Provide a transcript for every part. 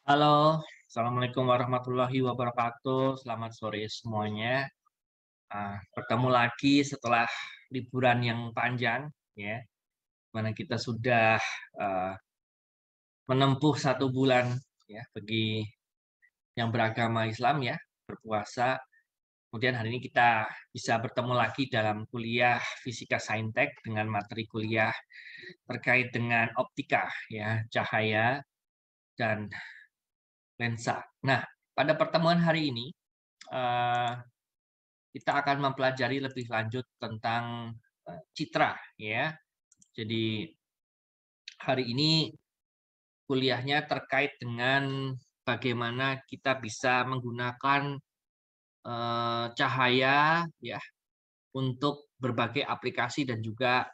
Halo, Assalamualaikum warahmatullahi wabarakatuh. Selamat sore semuanya. Bertemu lagi setelah liburan yang panjang, ya, mana kita sudah uh, menempuh 1 bulan, ya, bagi yang beragama Islam, ya, berpuasa. Kemudian hari ini kita bisa bertemu lagi dalam kuliah Fisika Saintek dengan materi kuliah terkait dengan optika, ya, cahaya dan lensa. Nah, pada pertemuan hari ini eh, kita akan mempelajari lebih lanjut tentang citra, ya. Jadi hari ini kuliahnya terkait dengan bagaimana kita bisa menggunakan cahaya, ya, untuk berbagai aplikasi dan juga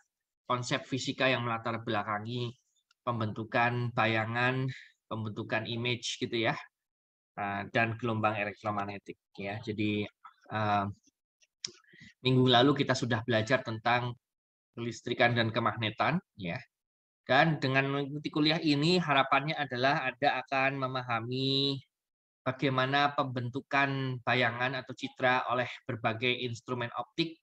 konsep fisika yang melatar belakangi pembentukan bayangan, pembentukan image gitu ya, dan gelombang elektromagnetik ya. Jadi minggu lalu kita sudah belajar tentang kelistrikan dan kemagnetan, ya. Dan dengan mengikuti kuliah ini harapannya adalah Anda akan memahami bagaimana pembentukan bayangan atau citra oleh berbagai instrumen optik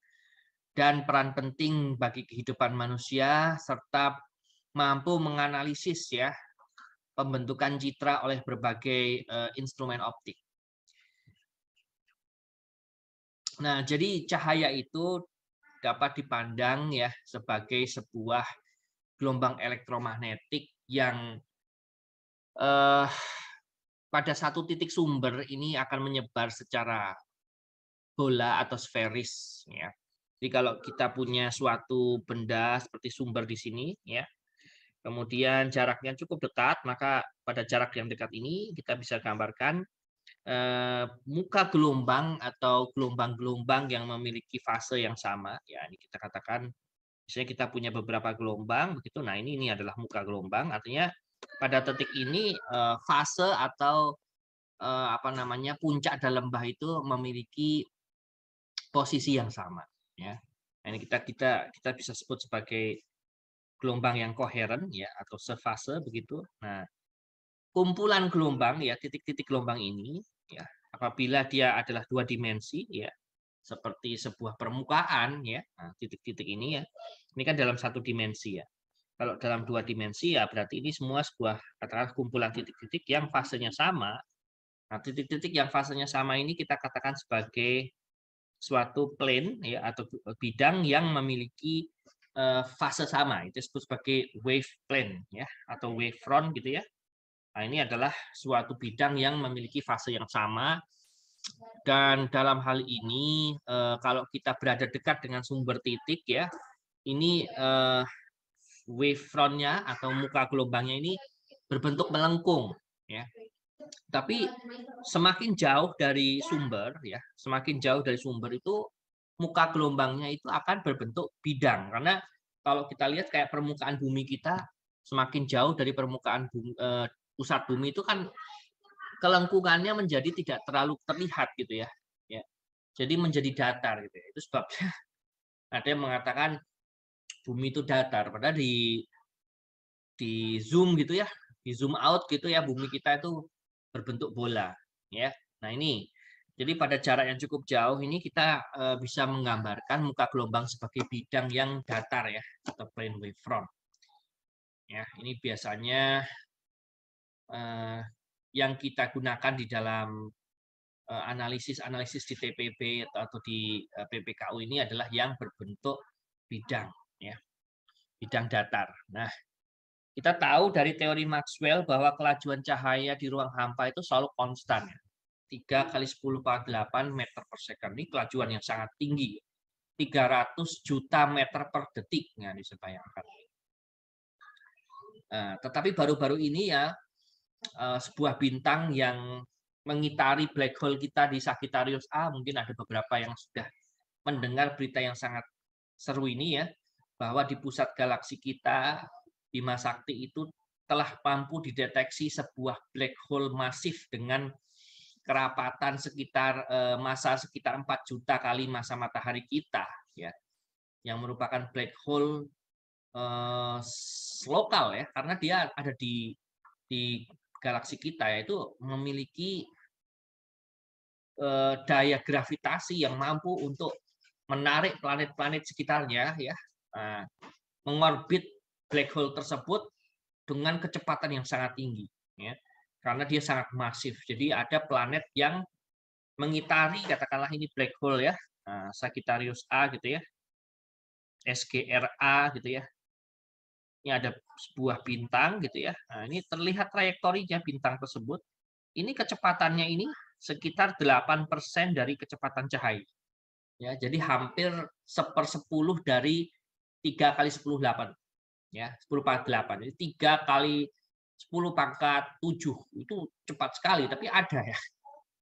dan peran penting bagi kehidupan manusia serta mampu menganalisis ya pembentukan citra oleh berbagai instrumen optik. Nah, jadi cahaya itu dapat dipandang ya sebagai sebuah gelombang elektromagnetik yang eh, pada satu titik sumber ini akan menyebar secara bola atau sferis ya. Jadi kalau kita punya suatu benda seperti sumber di sini ya, kemudian jaraknya cukup dekat, maka pada jarak yang dekat ini kita bisa gambarkan muka gelombang atau gelombang-gelombang yang memiliki fase yang sama ya. Ini kita katakan misalnya kita punya beberapa gelombang begitu. Nah, ini adalah muka gelombang, artinya pada titik ini fase atau apa namanya puncak dalam lembah itu memiliki posisi yang sama ya. Nah, ini kita bisa sebut sebagai gelombang yang koheren ya atau sefase begitu. Nah, kumpulan gelombang ya titik-titik gelombang ini ya apabila dia adalah 2 dimensi ya seperti sebuah permukaan ya. Nah, titik-titik ini ya. Ini kan dalam 1 dimensi ya. Kalau dalam 2 dimensi ya berarti ini semua sebuah katakanlah kumpulan titik-titik yang fasenya sama. Nah, titik-titik yang fasenya sama ini kita katakan sebagai suatu plane ya atau bidang yang memiliki fase sama. Itu disebut sebagai wave plane ya atau wave front gitu ya. Nah, ini adalah suatu bidang yang memiliki fase yang sama dan dalam hal ini kalau kita berada dekat dengan sumber titik ya, ini wave front-nya atau muka gelombangnya ini berbentuk melengkung ya. Tapi semakin jauh dari sumber ya, semakin jauh dari sumber itu muka gelombangnya itu akan berbentuk bidang karena kalau kita lihat kayak permukaan bumi kita semakin jauh dari permukaan bumi, pusat bumi itu kan kelengkungannya menjadi tidak terlalu terlihat gitu ya. Ya. Jadi menjadi datar gitu ya. Itu sebabnya ada yang mengatakan bumi itu datar padahal di zoom gitu ya, di zoom out gitu ya bumi kita itu berbentuk bola ya. Nah, ini jadi pada jarak yang cukup jauh ini kita bisa menggambarkan muka gelombang sebagai bidang yang datar ya atau plane wavefront. Ya, ini biasanya yang kita gunakan di dalam analisis di TPB atau di PPKU ini adalah yang berbentuk bidang ya, bidang datar. Nah, kita tahu dari teori Maxwell bahwa kelajuan cahaya di ruang hampa itu selalu konstan. 3 kali 10 pangkat 8 meter per second. Ini kelajuan yang sangat tinggi. 300 juta meter per detik. Nah, bisa bayangkan. Tetapi baru-baru ini ya, sebuah bintang yang mengitari black hole kita di Sagittarius A, mungkin ada beberapa yang sudah mendengar berita yang sangat seru ini ya, bahwa di pusat galaksi kita Bima Sakti itu telah mampu dideteksi sebuah black hole masif dengan kerapatan sekitar massa sekitar 4 juta kali massa matahari kita ya, yang merupakan black hole lokal ya karena dia ada di galaksi kita itu memiliki daya gravitasi yang mampu untuk menarik planet-planet sekitarnya ya, mengorbit black hole tersebut dengan kecepatan yang sangat tinggi ya. Karena dia sangat masif. Jadi ada planet yang mengitari katakanlah ini black hole ya, Sagittarius A gitu ya, SGRA gitu ya. Ini ada sebuah bintang gitu ya. Nah, ini terlihat trayektorinya bintang tersebut. Ini kecepatannya ini sekitar 8% dari kecepatan cahaya. Ya, jadi hampir 1/10 dari 3 kali 10 8. Ya, 10 pangkat 8. Jadi 3 kali 10 pangkat 7. Itu cepat sekali, tapi ada ya.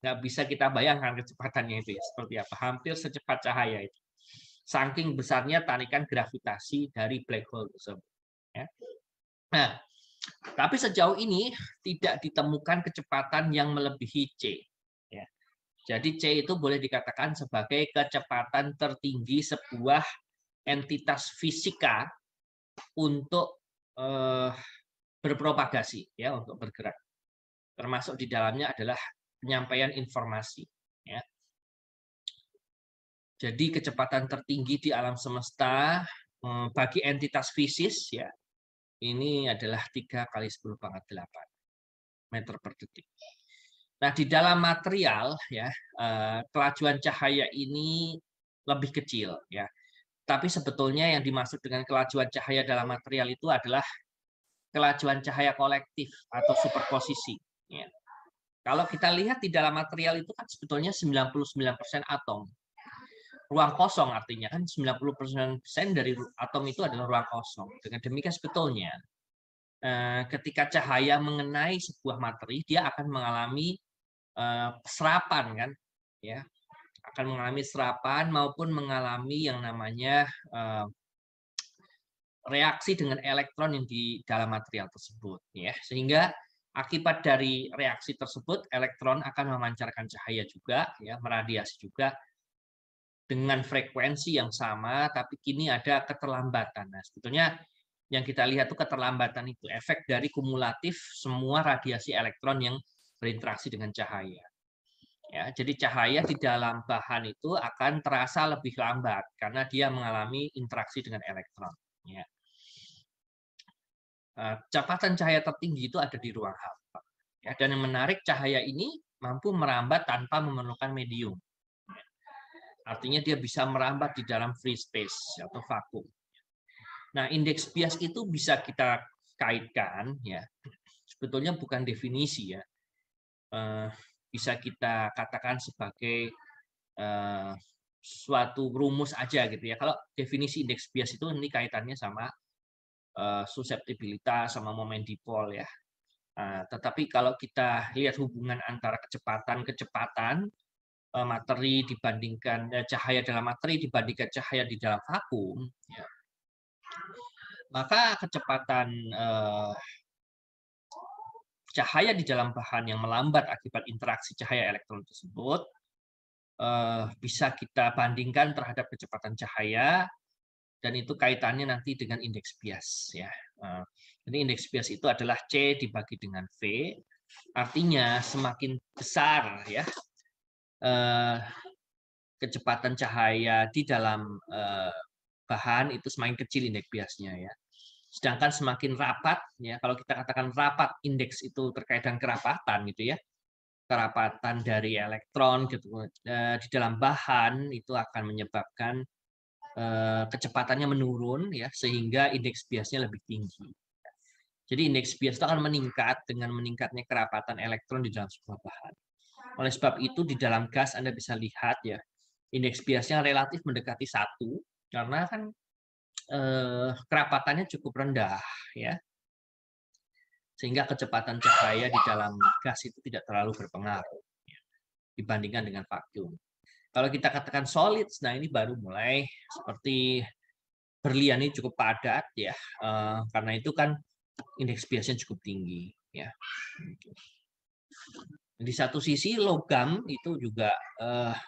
Nggak bisa kita bayangkan kecepatannya itu ya, seperti apa. Hampir secepat cahaya itu. Saking besarnya tarikan gravitasi dari black hole tersebut. Ya. Nah, tapi sejauh ini tidak ditemukan kecepatan yang melebihi C. Ya. Jadi C itu boleh dikatakan sebagai kecepatan tertinggi sebuah entitas fisika untuk berpropagasi, ya, untuk bergerak. Termasuk di dalamnya adalah penyampaian informasi. Ya. Jadi kecepatan tertinggi di alam semesta bagi entitas fisis ya, ini adalah 3 kali 10 pangkat 8 meter per detik. Nah, di dalam material ya, kelajuan cahaya ini lebih kecil ya. Tapi sebetulnya yang dimaksud dengan kelajuan cahaya dalam material itu adalah kelajuan cahaya kolektif atau superposisi ya. Kalau kita lihat di dalam material itu kan sebetulnya 99% atom. Ruang kosong artinya kan 90% dari atom itu adalah ruang kosong. Dengan demikian sebetulnya ketika cahaya mengenai sebuah materi, dia akan mengalami serapan kan, ya, akan mengalami serapan maupun mengalami yang namanya reaksi dengan elektron yang di dalam material tersebut, ya, sehingga akibat dari reaksi tersebut elektron akan memancarkan cahaya juga, ya, meradiasi juga dengan frekuensi yang sama, tapi kini ada keterlambatan. Nah, sebetulnya yang kita lihat itu keterlambatan itu efek dari kumulatif semua radiasi elektron yang berinteraksi dengan cahaya. Ya, jadi cahaya di dalam bahan itu akan terasa lebih lambat karena dia mengalami interaksi dengan elektron. Ya. Kecepatan cahaya tertinggi itu ada di ruang hampa. Ya, dan yang menarik cahaya ini mampu merambat tanpa memerlukan medium. Artinya dia bisa merambat di dalam free space atau vakum. Nah, indeks bias itu bisa kita kaitkan ya. Sebetulnya bukan definisi ya. Bisa kita katakan sebagai suatu rumus aja gitu ya. Kalau definisi indeks bias itu ini kaitannya sama suseptibilitas sama momen dipol ya. Tetapi kalau kita lihat hubungan antara kecepatan materi dibandingkan cahaya dalam materi dibandingkan cahaya di dalam vakum, ya, maka kecepatan cahaya di dalam bahan yang melambat akibat interaksi cahaya elektron tersebut bisa kita bandingkan terhadap kecepatan cahaya, dan itu kaitannya nanti dengan indeks bias ya. Jadi indeks bias itu adalah C dibagi dengan V, artinya semakin besar ya kecepatan cahaya di dalam bahan itu semakin kecil indeks biasnya ya. Sedangkan semakin rapat ya, kalau kita katakan rapat indeks itu terkait dengan kerapatan gitu ya. Kerapatan dari elektron gitu di dalam bahan itu akan menyebabkan kecepatannya menurun ya, sehingga indeks biasnya lebih tinggi. Jadi indeks bias itu akan meningkat dengan meningkatnya kerapatan elektron di dalam sebuah bahan. Oleh sebab itu di dalam gas Anda bisa lihat ya, indeks biasnya relatif mendekati 1 karena kan kerapatannya cukup rendah ya, sehingga kecepatan cahaya di dalam gas itu tidak terlalu berpengaruh ya, dibandingkan dengan vakum. Kalau kita katakan solid, nah ini baru mulai seperti berlian ini cukup padat ya, karena itu kan indeks biasnya cukup tinggi ya. Di satu sisi logam itu juga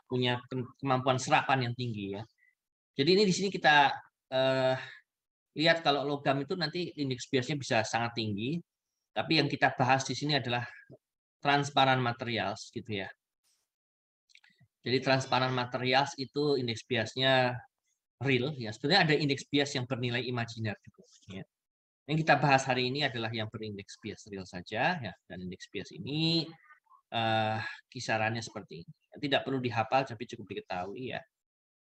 punya kemampuan serapan yang tinggi ya. Jadi ini di sini kita lihat kalau logam itu nanti indeks biasnya bisa sangat tinggi, Tapi yang kita bahas di sini adalah transparan materials gitu ya. Jadi transparan materials itu indeks biasnya real ya. Sebenarnya ada indeks bias yang bernilai imajiner juga ya. Yang kita bahas hari ini adalah yang berindeks bias real saja ya, dan indeks bias ini kisarannya seperti ini. Tidak perlu dihafal tapi cukup diketahui ya.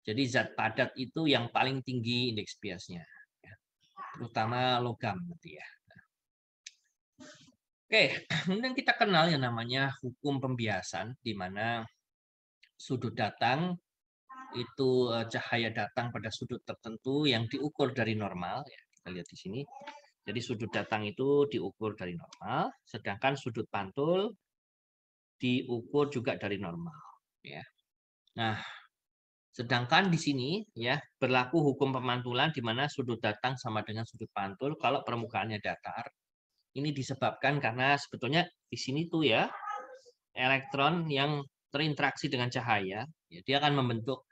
Jadi zat padat itu yang paling tinggi indeks biasnya ya. Terutama logam nanti ya. Oke, kemudian kita kenal yang namanya hukum pembiasan di mana sudut datang itu cahaya datang pada sudut tertentu yang diukur dari normal ya. Kita lihat di sini. Jadi sudut datang itu diukur dari normal, sedangkan sudut pantul diukur juga dari normal ya. Nah, sedangkan di sini ya berlaku hukum pemantulan di mana sudut datang sama dengan sudut pantul kalau permukaannya datar. Ini disebabkan karena sebetulnya di sini tuh ya elektron yang terinteraksi dengan cahaya, ya, dia akan membentuk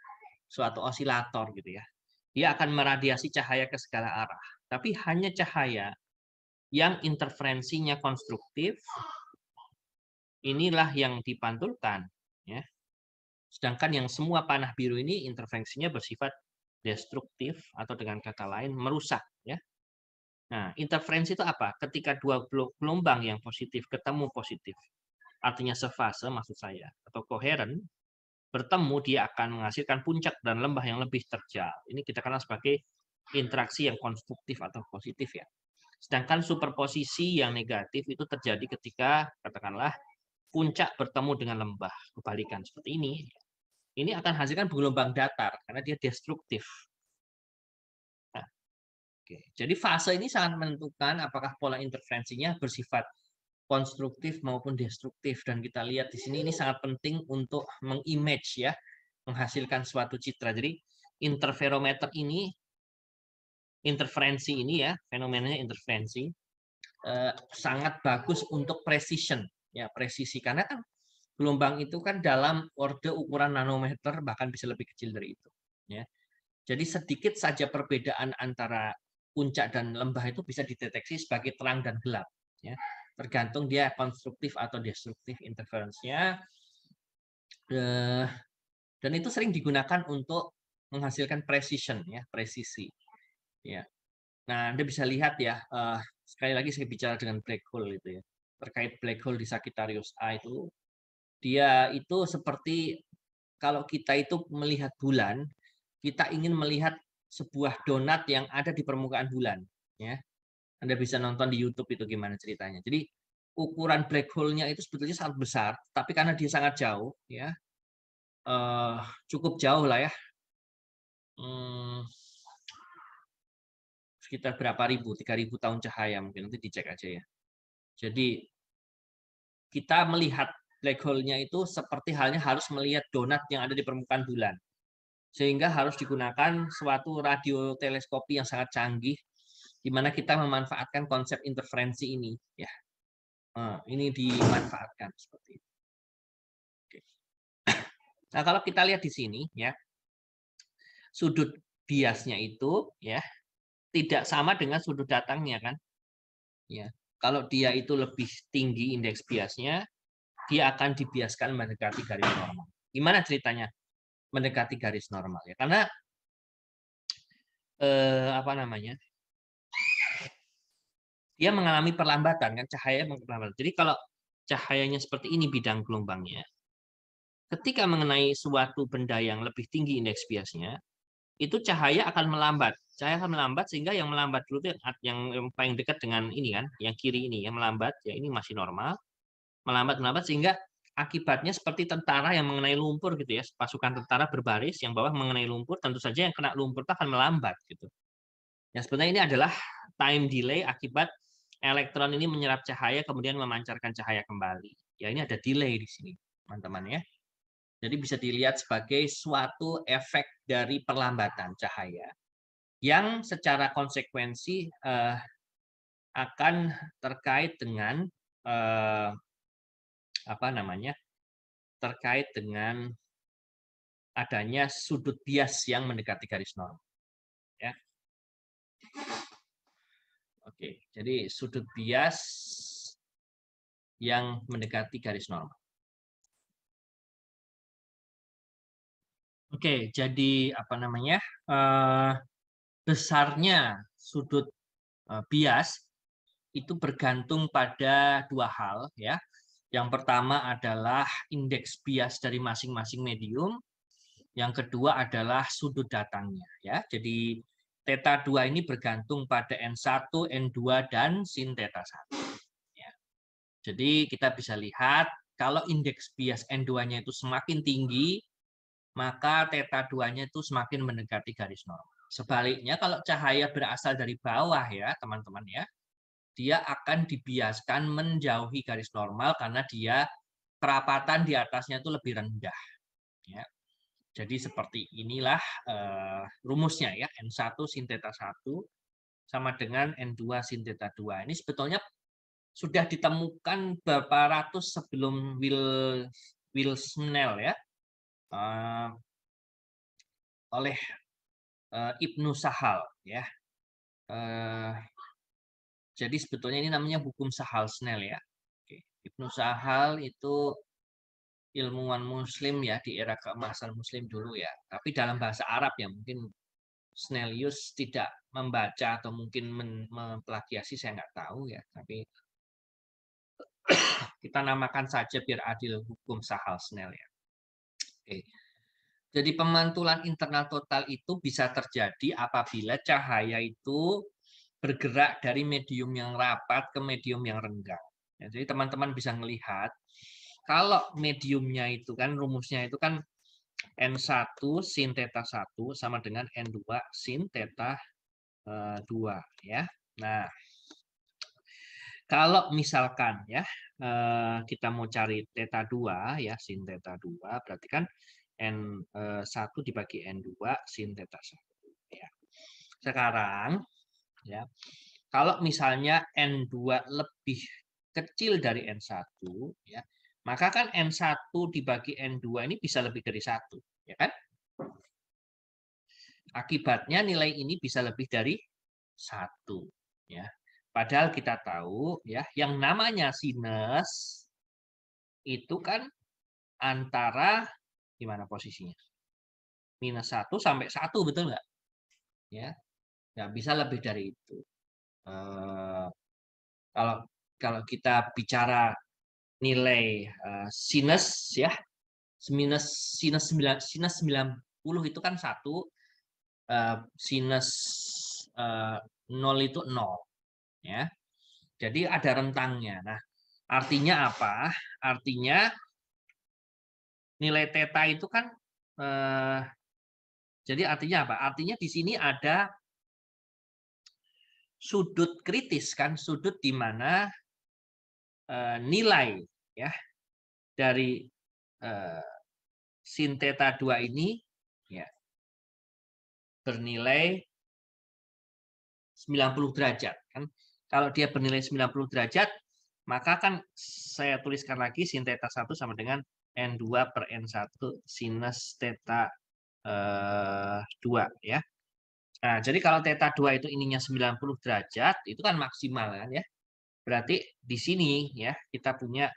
suatu osilator gitu ya. Dia akan meradiasi cahaya ke segala arah. Tapi hanya cahaya yang interferensinya konstruktif, inilah yang dipantulkan. Ya. Sedangkan yang semua panah biru ini interferensinya bersifat destruktif atau dengan kata lain merusak. Ya. Nah, interferensi itu apa? Ketika dua gelombang yang positif ketemu positif, artinya sefase maksud saya, atau koheren, bertemu dia akan menghasilkan puncak dan lembah yang lebih terjal. Ini kita kenal sebagai interaksi yang konstruktif atau positif ya. Sedangkan superposisi yang negatif itu terjadi ketika katakanlah puncak bertemu dengan lembah, kebalikan seperti ini. Ini akan hasilkan gelombang datar karena dia destruktif. Nah, oke. Jadi fase ini sangat menentukan apakah pola interferensinya bersifat konstruktif maupun destruktif, dan kita lihat di sini ini sangat penting untuk mengimage ya, menghasilkan suatu citra. Jadi interferometer ini, interferensi ini ya, fenomenanya interferensi sangat bagus untuk precision ya, presisi, karena kan gelombang itu kan dalam orde ukuran nanometer, bahkan bisa lebih kecil dari itu ya. Jadi sedikit saja perbedaan antara puncak dan lembah itu bisa dideteksi sebagai terang dan gelap ya, tergantung dia konstruktif atau destruktif interferensinya, dan itu sering digunakan untuk menghasilkan precision ya, presisi ya. Nah, Anda bisa lihat ya, sekali lagi saya bicara dengan black hole itu ya, terkait black hole di Sagittarius A itu, dia itu seperti kalau kita itu melihat bulan, kita ingin melihat sebuah donat yang ada di permukaan bulan ya. Anda bisa nonton di YouTube itu gimana ceritanya. Jadi ukuran black hole-nya itu sebetulnya sangat besar, tapi karena dia sangat jauh ya, cukup jauh lah ya, sekitar berapa ribu, 3.000 tahun cahaya mungkin, nanti dicek aja ya. Jadi kita melihat black hole-nya itu seperti halnya harus melihat donat yang ada di permukaan bulan. Sehingga harus digunakan suatu radioteleskopi yang sangat canggih, di mana kita memanfaatkan konsep interferensi ini. Ya, ini dimanfaatkan seperti itu. Oke. Nah, kalau kita lihat di sini, ya, sudut biasnya itu, ya, tidak sama dengan sudut datangnya kan. Ya, kalau dia itu lebih tinggi indeks biasnya, dia akan dibiaskan mendekati garis normal. Gimana ceritanya mendekati garis normal ya? Karena apa namanya? Dia mengalami perlambatan kan, cahaya mengalami. Jadi kalau cahayanya seperti ini bidang gelombangnya, ketika mengenai suatu benda yang lebih tinggi indeks biasnya, itu cahaya akan melambat. Cahaya akan melambat sehingga yang melambat dulu itu yang paling dekat dengan ini kan, yang kiri ini yang melambat, ya ini masih normal. Melambat sehingga akibatnya seperti tentara yang mengenai lumpur gitu ya, pasukan tentara berbaris yang bawah mengenai lumpur, tentu saja yang kena lumpur itu akan melambat gitu. Yang sebenarnya ini adalah time delay akibat elektron ini menyerap cahaya kemudian memancarkan cahaya kembali. Ya ini ada delay di sini, teman-teman ya. Jadi bisa dilihat sebagai suatu efek dari perlambatan cahaya yang secara konsekuensi akan terkait dengan apa namanya? Terkait dengan adanya sudut bias yang mendekati garis normal. Ya. Oke, jadi sudut bias yang mendekati garis normal. Oke, jadi apa namanya? Besarnya sudut bias itu bergantung pada dua hal ya. Yang pertama adalah indeks bias dari masing-masing medium. Yang kedua adalah sudut datangnya ya. Jadi theta 2 ini bergantung pada N1, N2 dan sin theta 1 ya. Jadi kita bisa lihat kalau indeks bias N2-nya itu semakin tinggi, maka theta 2-nya itu semakin mendekati garis normal. Sebaliknya kalau cahaya berasal dari bawah ya, teman-teman ya, dia akan dibiaskan menjauhi garis normal karena dia kerapatan di atasnya itu lebih rendah ya. Jadi seperti inilah rumusnya ya, N1 sin theta 1 sama dengan N2 sin theta 2. Ini sebetulnya sudah ditemukan beberapa ratus sebelum Will Snell ya, oleh Ibnu Sahal ya. Jadi sebetulnya ini namanya hukum Sahal-Snell ya. Ibnu Sahal itu ilmuwan Muslim ya di era keemasan Muslim dulu ya. Tapi dalam bahasa Arab ya, mungkin Snellius tidak membaca atau mungkin memplagiasi, saya nggak tahu ya. Tapi kita namakan saja biar adil hukum Sahal-Snell ya. Oke. Jadi pemantulan internal total itu bisa terjadi apabila cahaya itu bergerak dari medium yang rapat ke medium yang renggang. Ya, jadi teman-teman bisa melihat kalau mediumnya itu kan rumusnya itu kan N1 sin theta 1 sama dengan N2 sin theta 2 ya. Nah, kalau misalkan ya kita mau cari theta 2 ya, sin theta 2 berarti kan N1 dibagi N2 sin theta 1 ya. Sekarang ya, kalau misalnya N2 lebih kecil dari N1 ya, maka kan N1 dibagi N2 ini bisa lebih dari 1 ya kan? Akibatnya nilai ini bisa lebih dari 1 ya. Padahal kita tahu ya, yang namanya sinus itu kan antara gimana posisinya? Minus 1 sampai 1, betul nggak? Ya, nggak bisa lebih dari itu. Kalau kita bicara nilai sinus ya, sinus 90 itu kan 1, sinus 0 itu 0 ya. Jadi ada rentangnya. Nah, artinya apa? Artinya nilai theta itu kan jadi artinya apa? Artinya di sini ada sudut kritis kan, sudut di mana nilai ya dari sin theta 2 ini ya bernilai 90 derajat kan. Kalau dia bernilai 90 derajat, maka kan saya tuliskan lagi sin theta 1 sama dengan N2 per N1 sinus theta 2 ya. Nah, jadi kalau theta 2 itu ininya 90 derajat, itu kan maksimal kan ya. Berarti di sini ya kita punya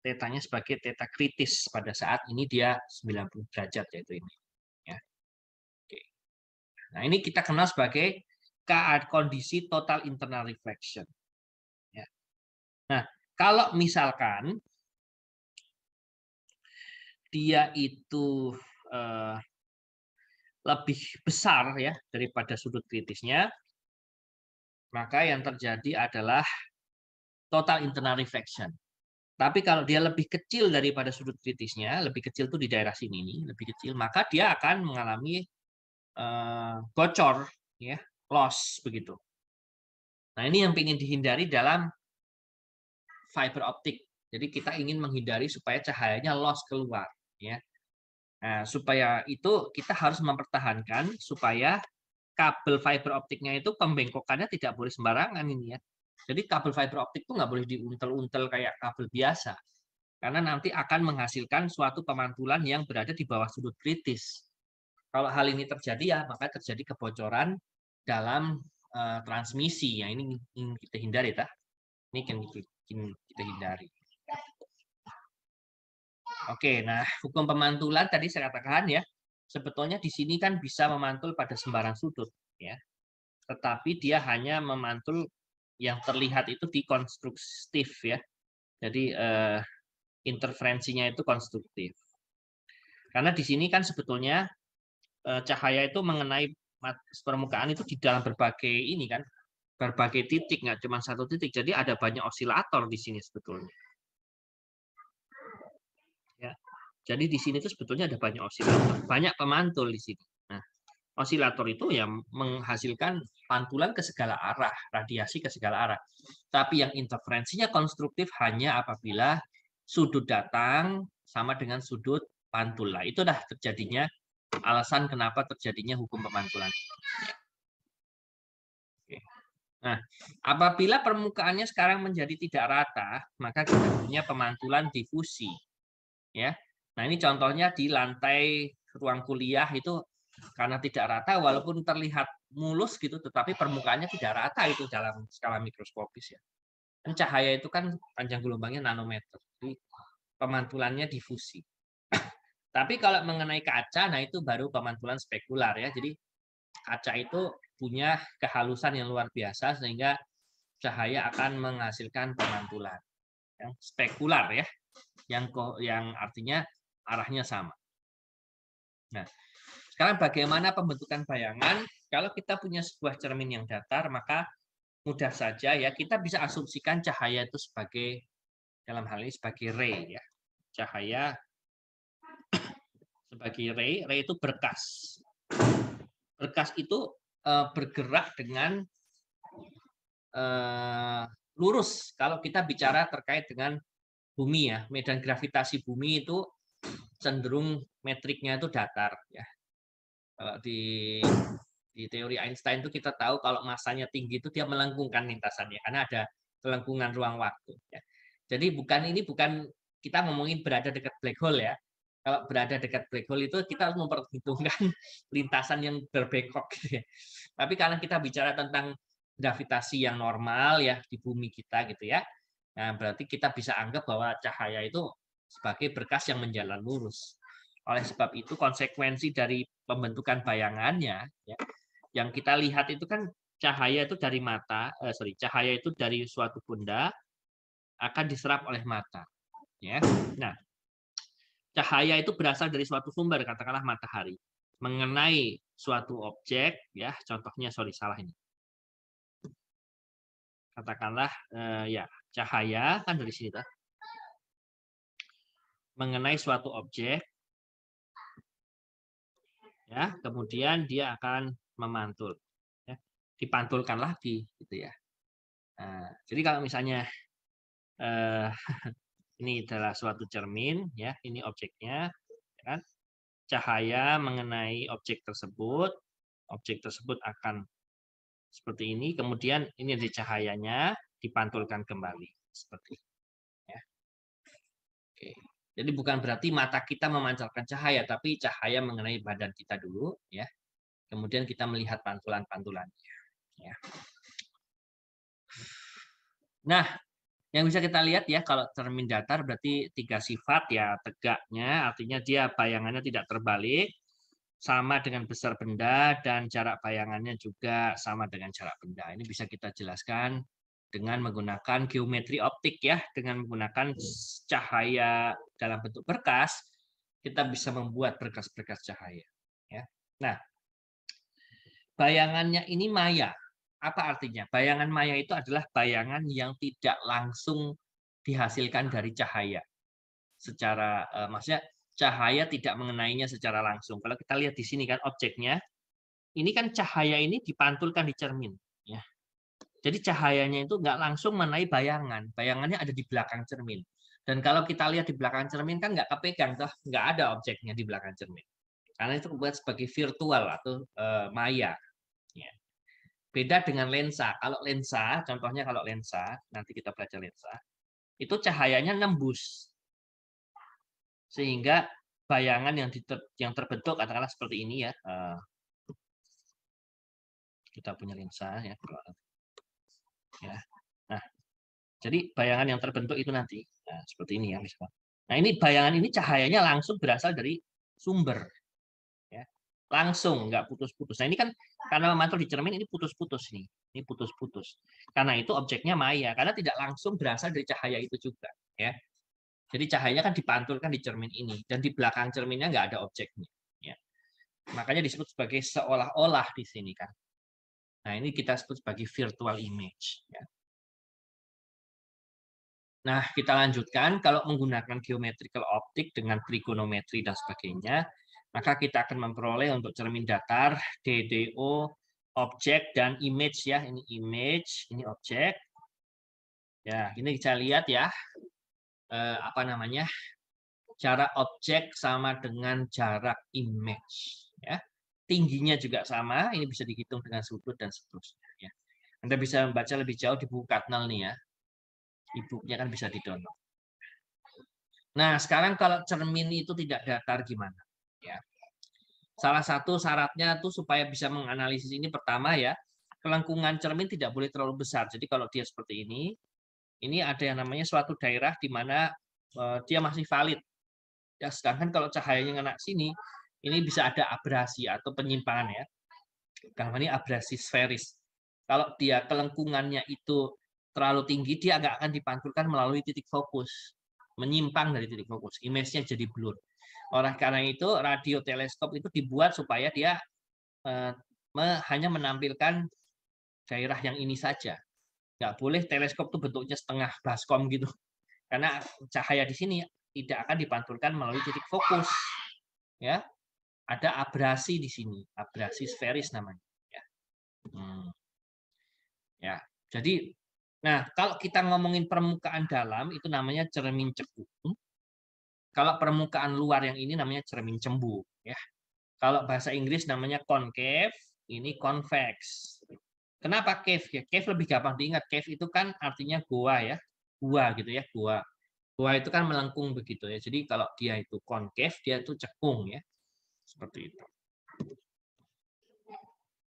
tetanya sebagai theta kritis pada saat ini dia 90 derajat yaitu ini ya. Oke. Nah, ini kita kenal sebagai kondisi total internal reflection. Ya. Nah, kalau misalkan dia itu lebih besar ya daripada sudut kritisnya, maka yang terjadi adalah total internal reflection. Tapi kalau dia lebih kecil daripada sudut kritisnya, lebih kecil itu di daerah sini nih, lebih kecil, maka dia akan mengalami bocor, ya, loss begitu. Nah ini yang ingin dihindari dalam fiber optik. Jadi kita ingin menghindari supaya cahayanya loss keluar, ya. Nah, supaya itu kita harus mempertahankan supaya kabel fiber optiknya itu pembengkokannya tidak boleh sembarangan ini ya. Jadi kabel fiber optik itu nggak boleh diuntel-untel kayak kabel biasa. Karena nanti akan menghasilkan suatu pemantulan yang berada di bawah sudut kritis. Kalau hal ini terjadi ya, maka terjadi kebocoran dalam transmisi. Yang ini ingin kita hindari, tak? Ini yang ingin kita hindari. Oke, nah hukum pemantulan tadi saya katakan ya, sebetulnya di sini kan bisa memantul pada sembarang sudut, ya. Tetapi dia hanya memantul yang terlihat itu di konstruktif ya. Jadi interferensinya itu konstruktif. Karena di sini kan sebetulnya cahaya itu mengenai permukaan itu di dalam berbagai ini kan, berbagai titik, nggak cuma satu titik. Jadi ada banyak osilator di sini sebetulnya. Ya. Jadi di sini itu sebetulnya ada banyak osilator, banyak pemantul di sini. Nah, osilator itu yang menghasilkan pantulan ke segala arah, radiasi ke segala arah. Tapi yang interferensinya konstruktif hanya apabila sudut datang sama dengan sudut pantul. Lah, itu dah terjadinya alasan kenapa terjadinya hukum pemantulan. Nah, apabila permukaannya sekarang menjadi tidak rata, maka kita punya pemantulan difusi. Ya. Nah, ini contohnya di lantai ruang kuliah itu karena tidak rata, walaupun terlihat mulus gitu, tetapi permukaannya tidak rata itu dalam skala mikroskopis ya. Dan cahaya itu kan panjang gelombangnya nanometer, jadi pemantulannya difusi. Tapi kalau mengenai kaca, nah itu baru pemantulan spekular ya. Jadi kaca itu punya kehalusan yang luar biasa sehingga cahaya akan menghasilkan pemantulan yang spekular ya, yang artinya arahnya sama. Nah, sekarang bagaimana pembentukan bayangan? Kalau kita punya sebuah cermin yang datar, maka mudah saja ya kita bisa asumsikan cahaya itu sebagai dalam hal ini sebagai ray ya. Cahaya sebagai ray itu berkas. Berkas itu bergerak dengan lurus kalau kita bicara terkait dengan bumi ya. Medan gravitasi bumi itu cenderung metriknya itu datar ya. Kalau di teori Einstein itu kita tahu kalau masanya tinggi itu dia melengkungkan lintasannya karena ada kelengkungan ruang waktu. Ya. Jadi bukan kita ngomongin berada dekat black hole ya. Kalau berada dekat black hole itu kita harus memperhitungkan lintasan yang berbengkok. Gitu ya. Tapi karena kita bicara tentang gravitasi yang normal ya di bumi kita gitu ya. Nah, berarti kita bisa anggap bahwa cahaya itu sebagai berkas yang menjalan lurus. Oleh sebab itu konsekuensi dari pembentukan bayangannya ya, yang kita lihat itu kan cahaya itu dari mata, cahaya itu dari suatu benda akan diserap oleh mata. Ya. Nah, cahaya itu berasal dari suatu sumber, katakanlah matahari, mengenai suatu objek, ya, contohnya, salah ini. Katakanlah, ya, cahaya kan dari sini, mengenai suatu objek, ya, kemudian dia akan memantul, ya, dipantulkan lagi, gitu ya. Nah, jadi kalau misalnya ini adalah suatu cermin, ya, ini objeknya, kan? Cahaya mengenai objek tersebut akan seperti ini, kemudian ini di cahayanya dipantulkan kembali, seperti ini. Ya. Oke. Jadi bukan berarti mata kita memancarkan cahaya, tapi cahaya mengenai badan kita dulu, ya. Kemudian kita melihat pantulan-pantulannya. Ya. Nah, yang bisa kita lihat ya kalau cermin datar berarti 3 sifat ya, tegaknya artinya dia bayangannya tidak terbalik, sama dengan besar benda dan jarak bayangannya juga sama dengan jarak benda. Ini bisa kita jelaskan dengan menggunakan geometri optik ya, dengan menggunakan cahaya dalam bentuk berkas, kita bisa membuat berkas-berkas cahaya. Ya. Nah, bayangannya ini maya. Apa artinya? Bayangan maya itu adalah bayangan yang tidak langsung dihasilkan dari cahaya. Secara maksudnya cahaya tidak mengenainya secara langsung. Kalau kita lihat di sini kan objeknya, ini kan cahaya ini dipantulkan di cermin. Ya. Jadi cahayanya itu nggak langsung mengenai bayangan. Bayangannya ada di belakang cermin. Dan kalau kita lihat di belakang cermin kan nggak kepegang, toh nggak ada objeknya di belakang cermin. Karena itu dibuat sebagai virtual atau maya. Ya. Beda dengan lensa. Kalau lensa, contohnya kalau lensa, nanti kita belajar lensa, itu cahayanya nembus. Sehingga bayangan yang terbentuk katakanlah seperti ini ya. Kita punya lensa ya. Ya. Nah, jadi bayangan yang terbentuk itu nanti nah, seperti ini ya misalkan. Nah, ini bayangan ini cahayanya langsung berasal dari sumber. Ya. Langsung, nggak putus-putus. Nah, ini kan karena memantul di cermin, ini putus-putus nih. Ini putus-putus. Karena itu objeknya maya, karena tidak langsung berasal dari cahaya itu juga. Ya. Jadi cahayanya kan dipantulkan di cermin ini, dan di belakang cerminnya nggak ada objeknya. Ya. Makanya disebut sebagai seolah-olah di sini kan. Nah, ini kita sebut sebagai virtual image. Ya. Nah, kita lanjutkan. Kalau menggunakan geometrical optik dengan trigonometri dan sebagainya, maka kita akan memperoleh untuk cermin datar, DDO, objek, dan image ya. Ini image, ini objek. Ya, ini kita lihat ya. Apa namanya? Jarak objek sama dengan jarak image. Ya. Tingginya juga sama. Ini bisa dihitung dengan sudut dan seterusnya. Ya. Anda bisa membaca lebih jauh di buku Katnal nih ya. E-booknya kan bisa di-download. Nah, sekarang kalau cermin itu tidak datar gimana? Ya. Salah satu syaratnya tuh supaya bisa menganalisis ini pertama ya, kelengkungan cermin tidak boleh terlalu besar. Jadi kalau dia seperti ini ada yang namanya suatu daerah di mana dia masih valid. Ya, sedangkan kalau cahayanya kena sini, ini bisa ada abrasi atau penyimpangan ya. Karena ini abrasi sferis. Kalau dia kelengkungannya itu terlalu tinggi, dia nggak akan dipantulkan melalui titik fokus. Menyimpang dari titik fokus. Image-nya jadi blur. Oleh karena itu, radio teleskop itu dibuat supaya dia hanya menampilkan daerah yang ini saja. Nggak boleh teleskop itu bentuknya setengah baskom gitu. Karena cahaya di sini tidak akan dipantulkan melalui titik fokus. Ya, ada abrasi di sini, abrasi sferis namanya. Ya. Ya, jadi, nah kalau kita ngomongin permukaan dalam itu namanya cermin cekung. Kalau permukaan luar yang ini namanya cermin cembung. Ya, kalau bahasa Inggris namanya concave, ini convex. Kenapa cave? Ya, cave lebih gampang diingat. Cave itu kan artinya goa ya, gua gitu ya, gua. Gua itu kan melengkung begitu ya. Jadi kalau dia itu concave, dia itu cekung ya, seperti itu.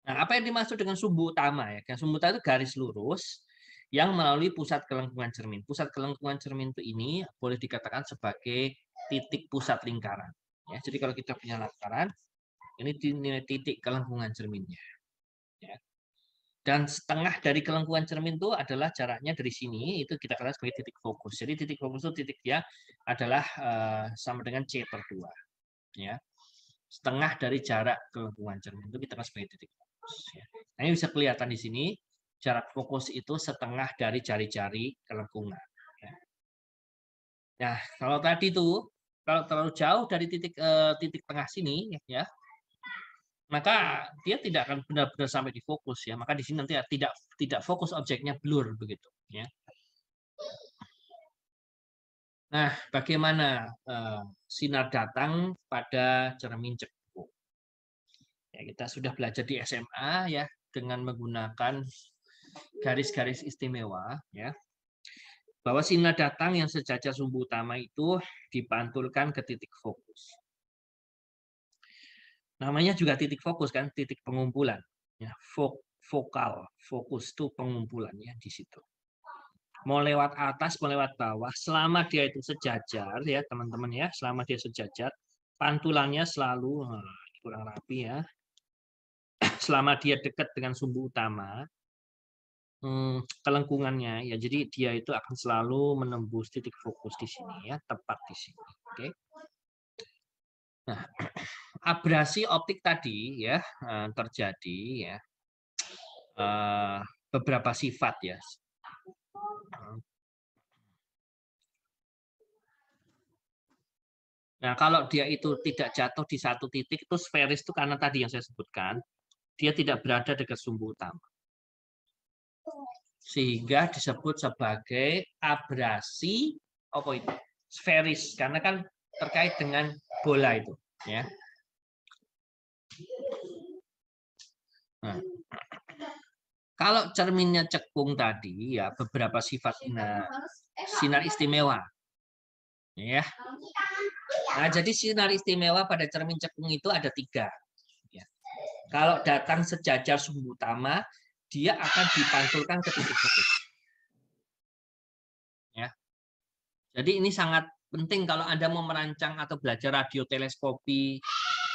Nah, apa yang dimaksud dengan sumbu utama ya? Sumbu utama itu garis lurus yang melalui pusat kelengkungan cermin. Pusat kelengkungan cermin itu ini boleh dikatakan sebagai titik pusat lingkaran. Ya, jadi kalau kita punya lingkaran, ini titik kelengkungan cerminnya. Ya. Dan setengah dari kelengkungan cermin itu adalah jaraknya dari sini, itu kita katakan sebagai titik fokus. Jadi titik fokus itu titik dia adalah sama dengan C/2. Ya. Setengah dari jarak kelengkungan cermin itu kita katakan sebagai titik fokus. Ya. Nah, ini bisa kelihatan di sini, jarak fokus itu setengah dari jari-jari kelengkungan. Ya. Nah, kalau tadi tuh, kalau terlalu jauh dari titik tengah sini, ya, maka dia tidak akan benar-benar sampai di fokus ya. Maka di sini nanti tidak fokus objeknya blur begitu ya. Nah, bagaimana sinar datang pada cermin cekung? Ya, kita sudah belajar di SMA ya dengan menggunakan garis-garis istimewa ya. Bahwa sinar datang yang sejajar sumbu utama itu dipantulkan ke titik fokus. Namanya juga titik fokus kan, titik pengumpulan. Ya, vokal, fokus itu pengumpulannya di situ. Mau lewat atas, mau lewat bawah, selama dia itu sejajar ya teman-teman ya, selama dia sejajar, pantulannya selalu kurang rapi ya. Selama dia dekat dengan sumbu utama, kelengkungannya ya, jadi dia itu akan selalu menembus titik fokus di sini ya, tepat di sini. Oke. Nah, abrasi optik tadi ya terjadi ya beberapa sifat ya. Nah, kalau dia itu tidak jatuh di satu titik, itu sferis itu karena tadi yang saya sebutkan, dia tidak berada dekat sumbu utama. Sehingga disebut sebagai abrasi apa itu? Sferis, karena kan terkait dengan bola itu, ya. Nah, kalau cerminnya cekung tadi, ya beberapa sifat sinar istimewa, ya. Nah, jadi sinar istimewa pada cermin cekung itu ada 3. Ya. Kalau datang sejajar sumbu utama, dia akan dipantulkan ke titik fokus. Ya. Jadi ini sangat penting kalau Anda mau merancang atau belajar radioteleskopi,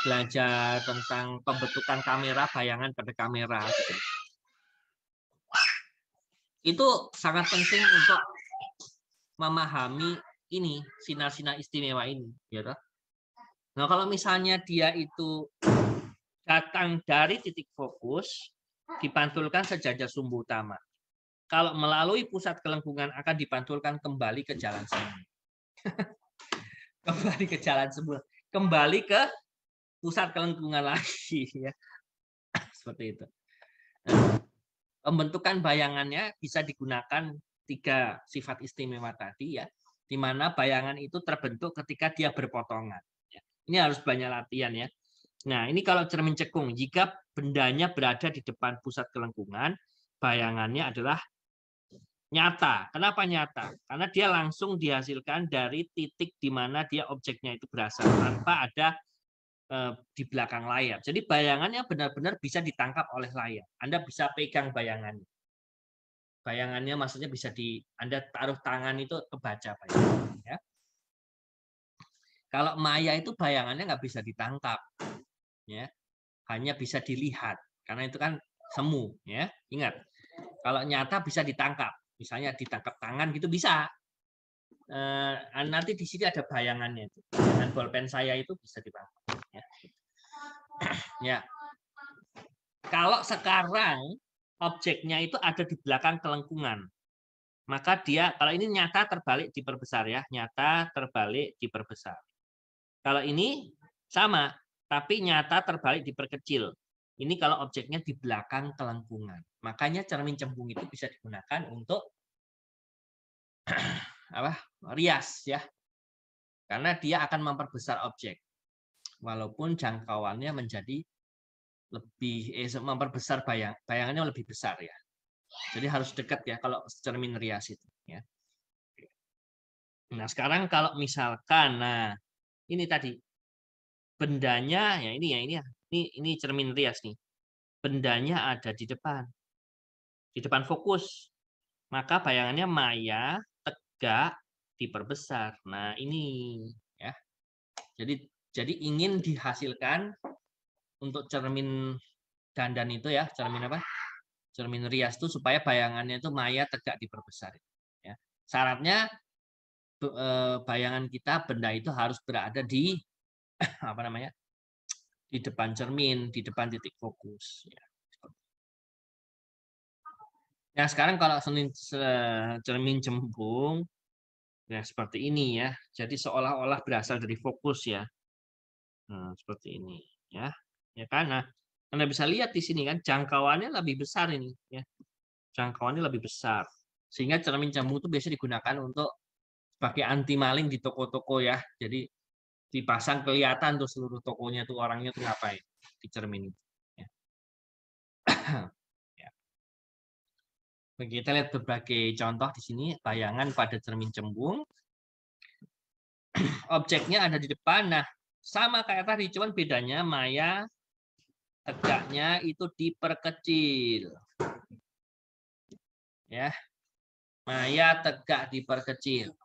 belajar tentang pembentukan kamera, bayangan pada kamera. Gitu. Itu sangat penting untuk memahami ini, sinar-sinar istimewa ini. Ya, nah, kalau misalnya dia itu datang dari titik fokus, dipantulkan sejajar sumbu utama. Kalau melalui pusat kelengkungan akan dipantulkan kembali ke jalan semu. Kembali ke jalan semu. Kembali ke pusat kelengkungan lagi. Ya. Seperti itu. Nah, pembentukan bayangannya bisa digunakan 3 sifat istimewa tadi, ya, di mana bayangan itu terbentuk ketika dia berpotongan. Ya. Ini harus banyak latihan, ya. Nah, ini kalau cermin cekung, jika bendanya berada di depan pusat kelengkungan, bayangannya adalah nyata. Kenapa nyata? Karena dia langsung dihasilkan dari titik di mana dia objeknya itu berasal, tanpa ada di belakang layar. Jadi bayangannya benar-benar bisa ditangkap oleh layar. Anda bisa pegang bayangannya. Bayangannya maksudnya bisa Anda taruh tangan itu kebaca bayangannya. Ya. Kalau maya itu bayangannya nggak bisa ditangkap. Ya. Hanya bisa dilihat. Karena itu kan semu. Ya. Ingat, kalau nyata bisa ditangkap. Misalnya ditangkap tangan gitu bisa. Nanti di sini ada bayangannya. Dengan bolpen saya itu bisa ditangkap. Ya. Ya. Kalau sekarang objeknya itu ada di belakang kelengkungan, maka dia, kalau ini nyata terbalik diperbesar, ya, nyata terbalik diperbesar. Kalau ini sama, tapi nyata terbalik diperkecil. Ini kalau objeknya di belakang kelengkungan. Makanya cermin cembung itu bisa digunakan untuk rias, ya, karena dia akan memperbesar objek, walaupun jangkauannya menjadi lebih memperbesar bayangannya lebih besar, ya. Jadi harus dekat, ya, kalau cermin rias itu, ya. Nah, sekarang kalau misalkan, nah ini tadi bendanya, ya ini cermin rias nih. Bendanya ada di depan fokus. Maka bayangannya maya, tegak, diperbesar. Nah, ini, ya. Jadi ingin dihasilkan untuk cermin dandan itu, ya, cermin apa? Cermin rias itu supaya bayangannya itu maya, tegak, diperbesar. Ya. Syaratnya bayangan kita, benda itu harus berada di di depan cermin, di depan titik fokus. Ya. Nah, sekarang kalau cermin cembung, ya seperti ini, ya. Jadi seolah-olah berasal dari fokus, ya. Nah, seperti ini, ya. Ya kan? Nah, Anda bisa lihat di sini kan jangkauannya lebih besar ini, ya. Jangkauannya lebih besar. Sehingga cermin cembung itu biasa digunakan untuk sebagai anti maling di toko-toko, ya. Jadi dipasang kelihatan tuh seluruh tokonya tuh orangnya tuh ngapain di cermin itu. Ya. Ya. Kita lihat berbagai contoh di sini bayangan pada cermin cembung. Objeknya ada di depan. Nah, sama kayak tadi, cuman bedanya maya tegaknya itu diperkecil. Ya. Maya tegak diperkecil.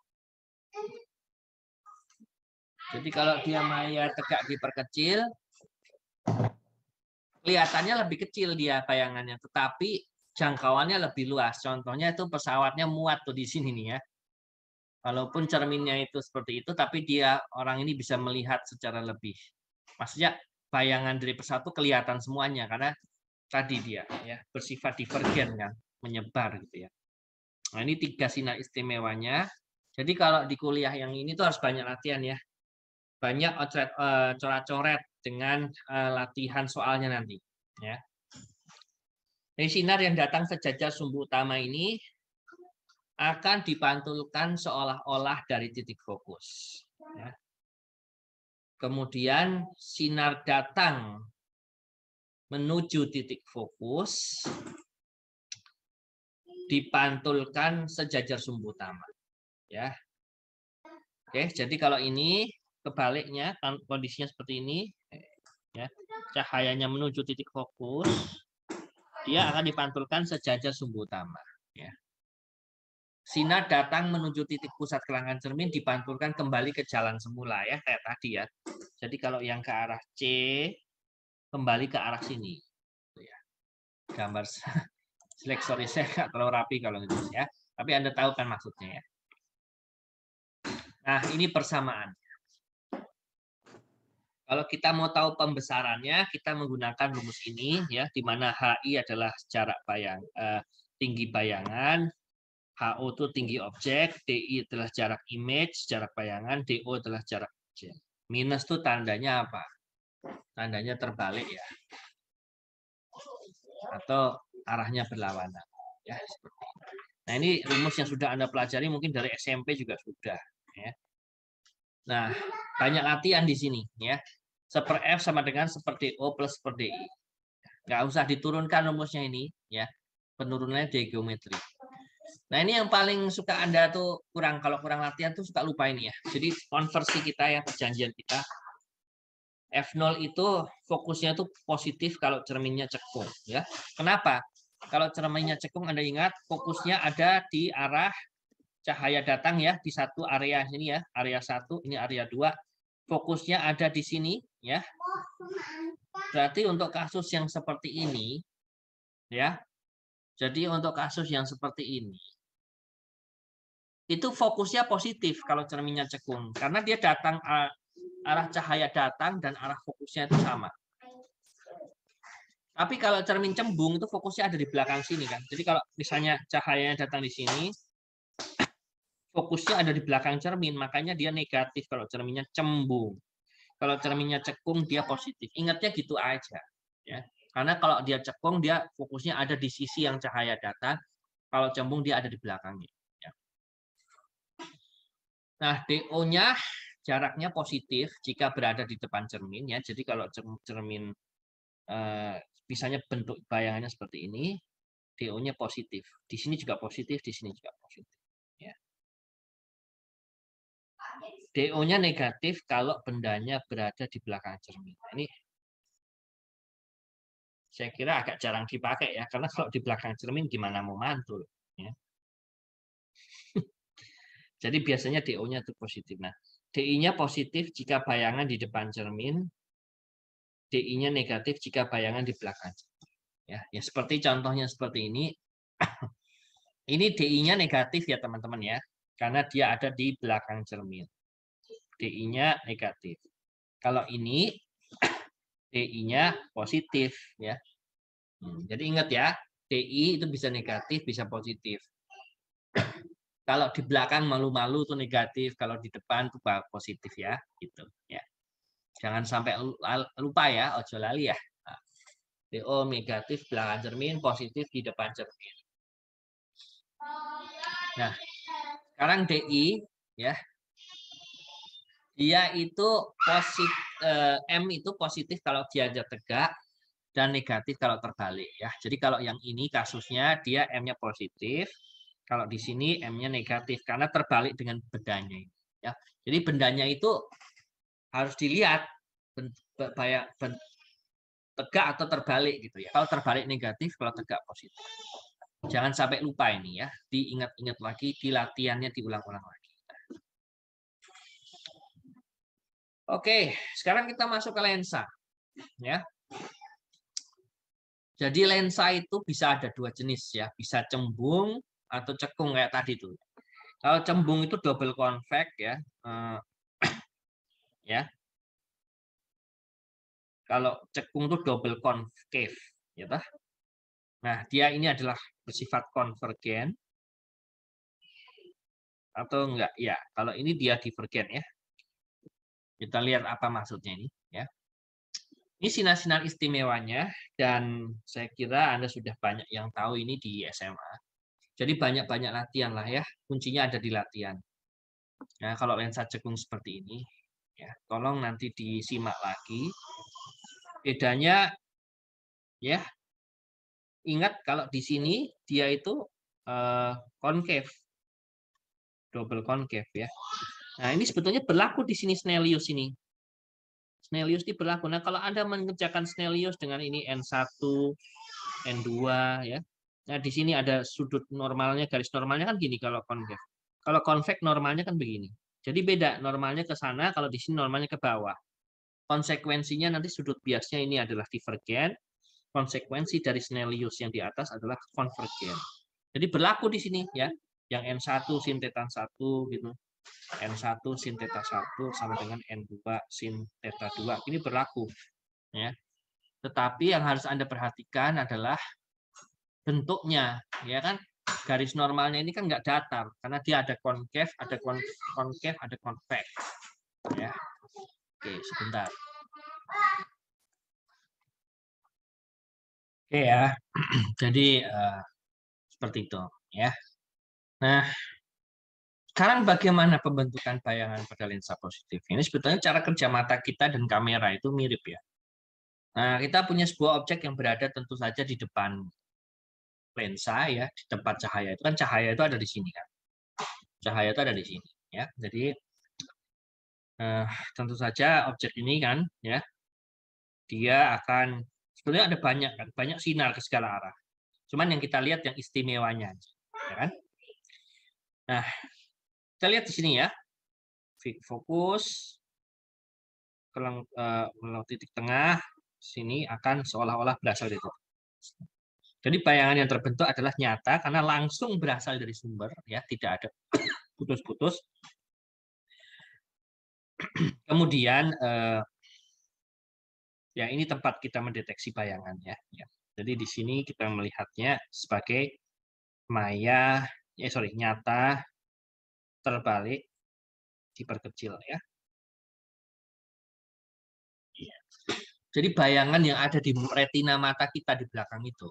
Jadi kalau dia maya tegak diperkecil, kelihatannya lebih kecil dia bayangannya, tetapi jangkauannya lebih luas. Contohnya itu pesawatnya muat tuh di sini nih, ya. Walaupun cerminnya itu seperti itu, tapi dia orang ini bisa melihat secara lebih. Maksudnya bayangan dari pesawat itu kelihatan semuanya karena tadi dia, ya, bersifat divergen, kan, menyebar gitu, ya. Nah, ini 3 sinar istimewanya. Jadi kalau di kuliah yang ini tuh harus banyak latihan, ya. Banyak coret-coret dengan latihan soalnya nanti, ya. Dari sinar yang datang sejajar sumbu utama ini akan dipantulkan seolah-olah dari titik fokus. Ya. Kemudian sinar datang menuju titik fokus dipantulkan sejajar sumbu utama. Ya. Oke, jadi kalau ini kebaliknya, kondisinya seperti ini, ya, cahayanya menuju titik fokus, dia akan dipantulkan sejajar sumbu utama. Ya. sinar datang menuju titik pusat kelangkaan cermin dipantulkan kembali ke jalan semula ya, kayak tadi ya. Jadi kalau yang ke arah C kembali ke arah sini. Gambar sorry saya nggak terlalu rapi kalau gitu ya. Tapi Anda tahu kan maksudnya ya. Nah, ini persamaan. Kalau kita mau tahu pembesarannya, kita menggunakan rumus ini ya, di mana HI adalah jarak tinggi bayangan, HO itu tinggi objek, DI adalah jarak image, jarak bayangan, DO adalah jarak objek. Minus itu tandanya apa? Tandanya terbalik ya. Atau arahnya berlawanan. Ya, seperti ini. Nah, ini rumus yang sudah Anda pelajari mungkin dari SMP juga sudah. Ya. Nah, banyak latihan di sini. Ya. Seper F sama dengan seperti O plus seperti I. Nggak usah diturunkan rumusnya ini. Ya. Penurunannya di geometri. Nah, ini yang paling suka Anda tuh kalau kurang latihan tuh suka lupa ini ya. Jadi konversi kita ya, perjanjian kita. F0 itu fokusnya tuh positif kalau cerminnya cekung ya. Kenapa? Kalau cerminnya cekung Anda ingat fokusnya ada di arah cahaya datang ya, di satu area sini ya, area 1, ini area 2. Fokusnya ada di sini ya. Berarti untuk kasus yang seperti ini ya. Jadi untuk kasus yang seperti ini itu fokusnya positif kalau cerminnya cekung karena dia datang arah cahaya datang dan arah fokusnya itu sama. Tapi kalau cermin cembung itu fokusnya ada di belakang sini kan. Jadi kalau misalnya cahayanya datang di sini, fokusnya ada di belakang cermin, makanya dia negatif kalau cerminnya cembung. Kalau cerminnya cekung dia positif. Ingatnya gitu aja, ya. Karena kalau dia cekung dia fokusnya ada di sisi yang cahaya datang. Kalau cembung dia ada di belakangnya. Ya. Nah, DO-nya jaraknya positif jika berada di depan cermin ya. Jadi kalau cermin misalnya bentuk bayangannya seperti ini, DO-nya positif. Di sini juga positif, di sini juga positif. Ya. DO-nya negatif kalau bendanya berada di belakang cermin. Ini saya kira agak jarang dipakai ya, karena kalau di belakang cermin gimana mau mantul. Ya. Jadi biasanya DO-nya itu positif. Nah, DI-nya positif jika bayangan di depan cermin, DI-nya negatif jika bayangan di belakang cermin. Ya seperti contohnya seperti ini. Ini DI-nya negatif ya teman-teman ya, karena dia ada di belakang cermin. DI-nya negatif. Kalau ini DI-nya positif ya. Jadi ingat ya, DI itu bisa negatif, bisa positif. Kalau di belakang malu-malu itu negatif, kalau di depan itu positif ya, gitu ya. Jangan sampai lupa ya, ojo lali ya. DO negatif belakang cermin, positif di depan cermin. Nah, sekarang DI ya. Dia itu M itu positif kalau dia tegak dan negatif kalau terbalik ya. Jadi kalau yang ini kasusnya dia M-nya positif, kalau di sini M-nya negatif karena terbalik dengan bendanya ya. Jadi bendanya itu harus dilihat tegak atau terbalik gitu ya. Kalau terbalik negatif, kalau tegak positif. Jangan sampai lupa ini ya. Diingat-ingat lagi, di latihannya diulang-ulang lagi. Oke, sekarang kita masuk ke lensa ya. Jadi lensa itu bisa ada dua jenis ya, bisa cembung atau cekung kayak tadi tuh. Kalau cembung itu double convex ya, ya. Kalau cekung itu double concave, ya toh. Nah dia ini adalah bersifat konvergen atau enggak? Ya, kalau ini dia divergen ya. Kita lihat apa maksudnya ini ya. Ini sinar-sinar istimewanya dan saya kira Anda sudah banyak yang tahu ini di SMA. Jadi banyak-banyak latihan lah ya. Kuncinya ada di latihan. Nah, kalau lensa cekung seperti ini, ya, tolong nanti disimak lagi. Bedanya, ya, ingat kalau di sini dia itu concave, double concave ya. Nah, ini sebetulnya berlaku di sini Snellius ini. Snellius ini berlaku. Nah, kalau Anda mengerjakan Snellius dengan ini N1, N2 ya. Nah, di sini ada sudut normalnya, garis normalnya kan gini kalau konvex. Kalau konvex normalnya kan begini. Jadi beda, normalnya ke sana, kalau di sini normalnya ke bawah. Konsekuensinya nanti sudut biasnya ini adalah divergen, konsekuensi dari Snellius yang di atas adalah konvergen. Jadi berlaku di sini ya, yang N1 sin theta 1 gitu. N1 sin theta 1 sama dengan N2 sin theta 2. Ini berlaku ya. Tetapi yang harus Anda perhatikan adalah bentuknya, ya kan? Garis normalnya ini kan nggak datar karena dia ada konkev, ada konkev, ada konveks. Ya. Oke, sebentar. Oke ya. Jadi seperti itu, ya. Nah, sekarang bagaimana pembentukan bayangan pada lensa positif? Ini sebetulnya cara kerja mata kita dan kamera itu mirip ya. Nah, kita punya sebuah objek yang berada tentu saja di depan lensa ya, di tempat cahaya itu kan cahaya itu ada di sini kan. Cahaya itu ada di sini ya. Jadi tentu saja objek ini kan ya, dia akan sebetulnya ada banyak kan, banyak sinar ke segala arah. Cuman yang kita lihat yang istimewanya, ya kan? Nah, kita lihat di sini ya, fokus ke titik tengah sini akan seolah-olah berasal dari itu. Jadi bayangan yang terbentuk adalah nyata karena langsung berasal dari sumber, ya tidak ada putus-putus. Kemudian ya ini tempat kita mendeteksi bayangannya. Ya. Jadi di sini kita melihatnya sebagai nyata terbalik diperkecil ya. Jadi bayangan yang ada di retina mata kita di belakang itu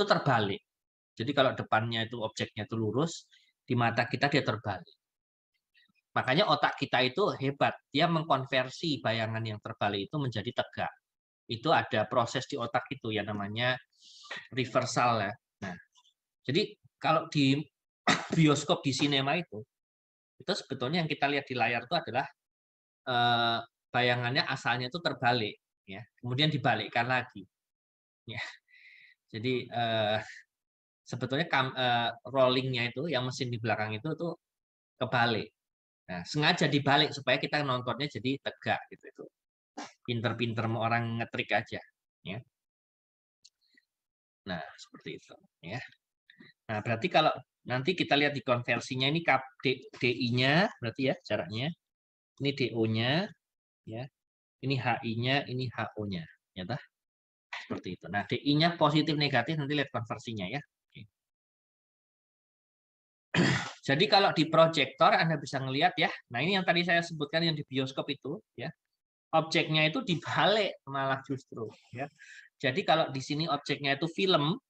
terbalik. Jadi kalau depannya itu objeknya itu lurus, di mata kita dia terbalik. Makanya otak kita itu hebat, dia mengkonversi bayangan yang terbalik itu menjadi tegak. Itu ada proses di otak itu ya namanya reversal ya. Nah, jadi kalau di bioskop di sinema itu sebetulnya yang kita lihat di layar itu adalah bayangannya asalnya itu terbalik ya, kemudian dibalikkan lagi. Ya. Jadi sebetulnya rollingnya itu yang mesin di belakang itu kebalik. Nah, sengaja dibalik supaya kita nontonnya jadi tegak gitu itu. Pinter-pinter orang ngetrik aja ya. Nah, seperti itu ya. Nah, berarti kalau nanti kita lihat di konversinya ini DI-nya berarti ya jaraknya. Ini DO-nya ya. Ini HI-nya, ini HO-nya ya tah? Seperti itu. Nah, DI-nya positif negatif nanti lihat konversinya ya. Oke. Jadi kalau di proyektor Anda bisa ngelihat ya. Nah, ini yang tadi saya sebutkan yang di bioskop itu ya. Objeknya itu dibalik malah justru ya. Jadi kalau di sini objeknya itu film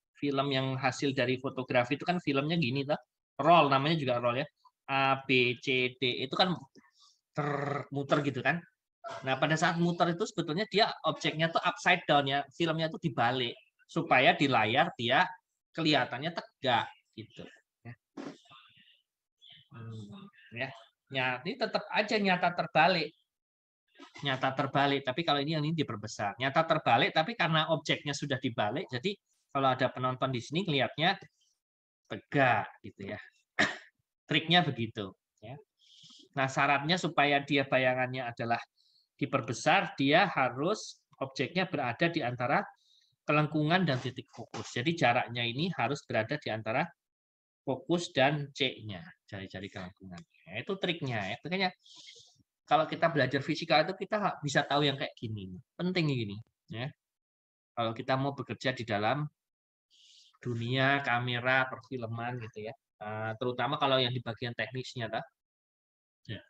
yang hasil dari fotografi itu kan filmnya gini toh. Roll namanya juga roll ya. A B C D itu kan muter gitu kan. Nah, pada saat muter itu sebetulnya dia objeknya tuh upside down ya. Filmnya itu dibalik supaya di layar dia kelihatannya tegak gitu ya. Ya, ini tetap aja nyata terbalik, tapi kalau ini diperbesar. Nyata terbalik, tapi karena objeknya sudah dibalik, jadi kalau ada penonton di sini lihatnya tegak gitu ya. Triknya begitu. Ya. Nah, syaratnya supaya dia bayangannya adalah diperbesar, dia harus objeknya berada di antara kelengkungan dan titik fokus. Jadi jaraknya ini harus berada di antara fokus dan C-nya, jari-jari kelengkungan. Nah, itu triknya ya. Makanya kalau kita belajar fisika itu kita bisa tahu yang kayak gini. Penting gini ya. Kalau kita mau bekerja di dalam dunia kamera perfilman gitu ya. Terutama kalau yang di bagian teknisnya dah. Ya.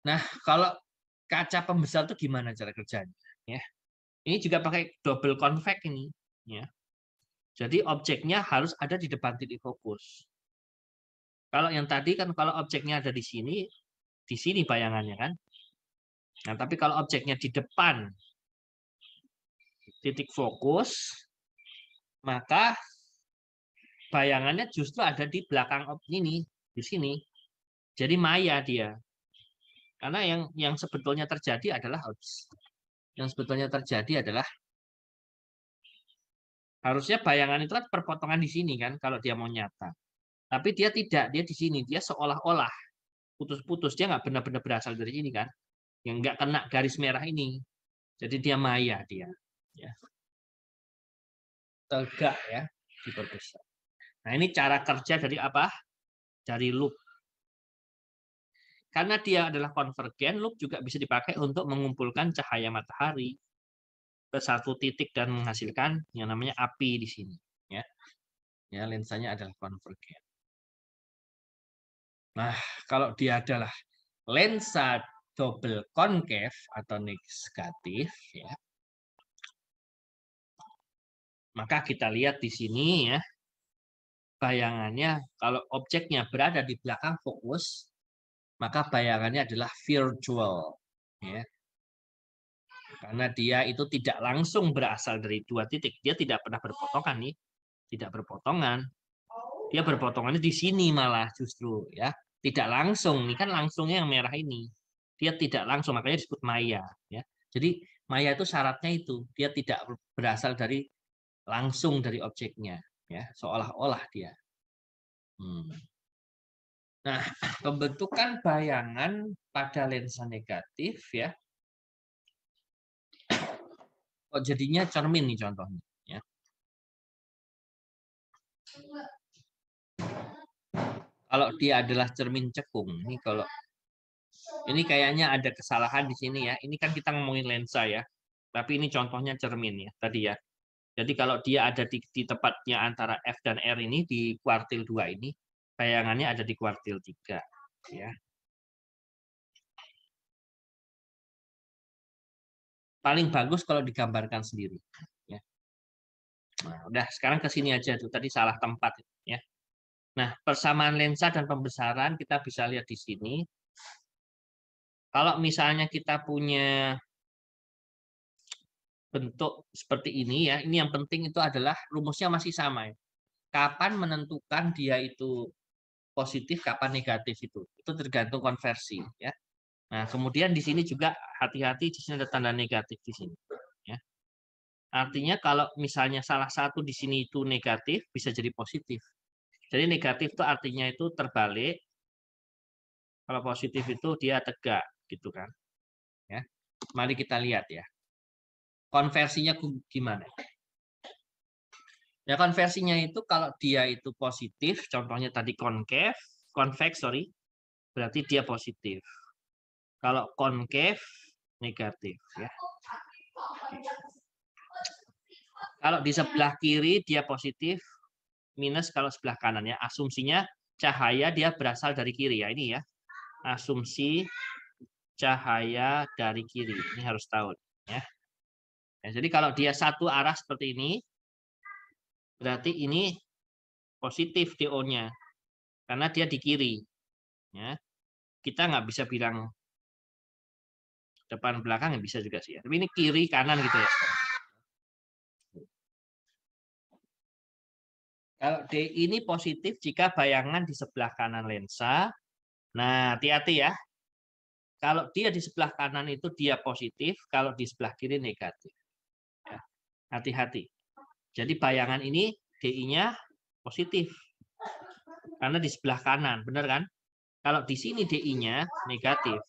Nah, kalau kaca pembesar itu gimana cara kerjanya ya. Ini juga pakai double convex ini ya. Jadi objeknya harus ada di depan titik fokus. Kalau yang tadi kan kalau objeknya ada di sini bayangannya kan. Nah, tapi kalau objeknya di depan titik fokus, maka bayangannya justru ada di belakang ini, di sini. Jadi maya dia. Karena yang sebetulnya terjadi adalah Harusnya bayangan itu kan perpotongan di sini kan kalau dia mau nyata. Tapi dia tidak, dia di sini, dia seolah-olah putus-putus, dia nggak benar-benar berasal dari sini kan, yang nggak kena garis merah ini. Jadi dia maya dia, ya. Tegak ya, diperbesar. Nah ini cara kerja dari apa? Dari loop. Karena dia adalah konvergen, loop juga bisa dipakai untuk mengumpulkan cahaya matahari ke satu titik dan menghasilkan yang namanya api di sini. Ya, ya lensanya adalah konvergen. Nah, kalau dia adalah lensa double concave atau negatif, ya, maka kita lihat di sini ya, bayangannya kalau objeknya berada di belakang fokus, maka bayangannya adalah virtual, ya. Karena dia itu tidak langsung berasal dari dua titik, dia tidak pernah berpotongan nih, tidak berpotongan. Dia berpotongannya di sini malah justru ya, tidak langsung. Ini kan langsungnya yang merah ini. Dia tidak langsung, makanya disebut maya ya. Jadi maya itu syaratnya itu, dia tidak berasal dari langsung dari objeknya ya, seolah-olah dia. Nah, pembentukan bayangan pada lensa negatif ya. Oh, jadinya cermin nih contohnya ya. Kalau dia adalah cermin cekung, ini kalau ini kayaknya ada kesalahan di sini ya. Ini kan kita ngomongin lensa ya. Tapi ini contohnya cermin ya tadi ya. Jadi kalau dia ada di tepatnya antara F dan R ini di kuartil 2 ini, bayangannya ada di kuartil 3 ya. Paling bagus kalau digambarkan sendiri ya. Nah, udah sekarang ke sini aja tuh tadi salah tempat ya. Nah, persamaan lensa dan pembesaran kita bisa lihat di sini. Kalau misalnya kita punya bentuk seperti ini ya, ini yang penting itu adalah rumusnya masih sama ya. Kapan menentukan dia itu positif, kapan negatif itu tergantung konversi ya. Nah, kemudian di sini juga hati-hati di sini ada tanda negatif di sini ya. Artinya kalau misalnya salah satu di sini itu negatif bisa jadi positif. Jadi negatif itu artinya itu terbalik. Kalau positif itu dia tegak gitu kan. Ya. Mari kita lihat ya. Konversinya gimana? Ya konversinya itu kalau dia itu positif, contohnya tadi convex berarti dia positif. Kalau concave negatif ya. Kalau di sebelah kiri dia positif, minus kalau sebelah kanan ya. Asumsinya cahaya dia berasal dari kiri ya ini ya. Asumsi cahaya dari kiri. Ini harus tahu ya. Ya, jadi kalau dia satu arah seperti ini, berarti ini positif DO-nya. Karena dia di kiri. Ya. Kita nggak bisa bilang depan belakang yang bisa juga sih ya. Tapi ini kiri kanan gitu ya. Kalau D ini positif jika bayangan di sebelah kanan lensa. Nah, hati-hati ya. Kalau dia di sebelah kanan itu dia positif, kalau di sebelah kiri negatif. Hati-hati. Jadi bayangan ini DI-nya positif. Karena di sebelah kanan, benar kan? Kalau di sini DI-nya negatif.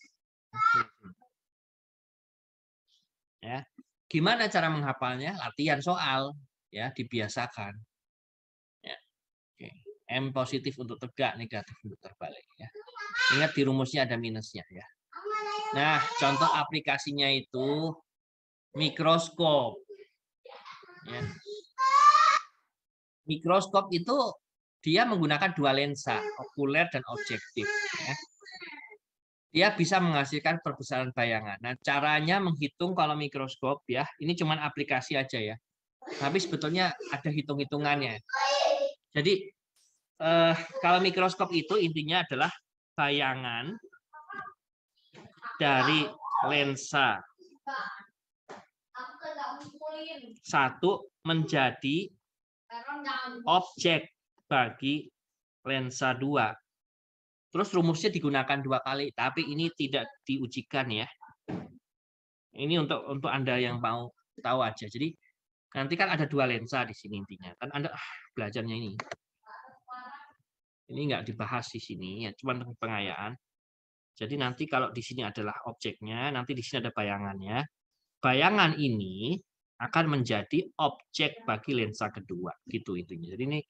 Ya. Gimana cara menghafalnya? Latihan soal, ya, dibiasakan. Ya. Oke. M positif untuk tegak, negatif untuk terbalik. Ya. Ingat di rumusnya ada minusnya. Ya. Nah, contoh aplikasinya itu mikroskop. Ya. Mikroskop itu dia menggunakan dua lensa, okuler dan objektif. Ya. Dia bisa menghasilkan perbesaran bayangan. Nah, caranya menghitung kalau mikroskop ya, ini cuma aplikasi aja ya. Tapi sebetulnya ada hitung-hitungannya. Jadi kalau mikroskop itu intinya adalah bayangan dari lensa satu menjadi objek bagi lensa 2. Terus rumusnya digunakan 2 kali, tapi ini tidak diujikan ya. Ini untuk Anda yang mau tahu aja. Jadi Nanti kan ada dua lensa di sini intinya. Kan Anda belajarnya ini. Ini nggak dibahas di sini, ya cuma pengayaan. Jadi nanti kalau di sini adalah objeknya, nanti di sini ada bayangannya. Bayangan ini akan menjadi objek bagi lensa kedua, gitu intinya. Jadi ini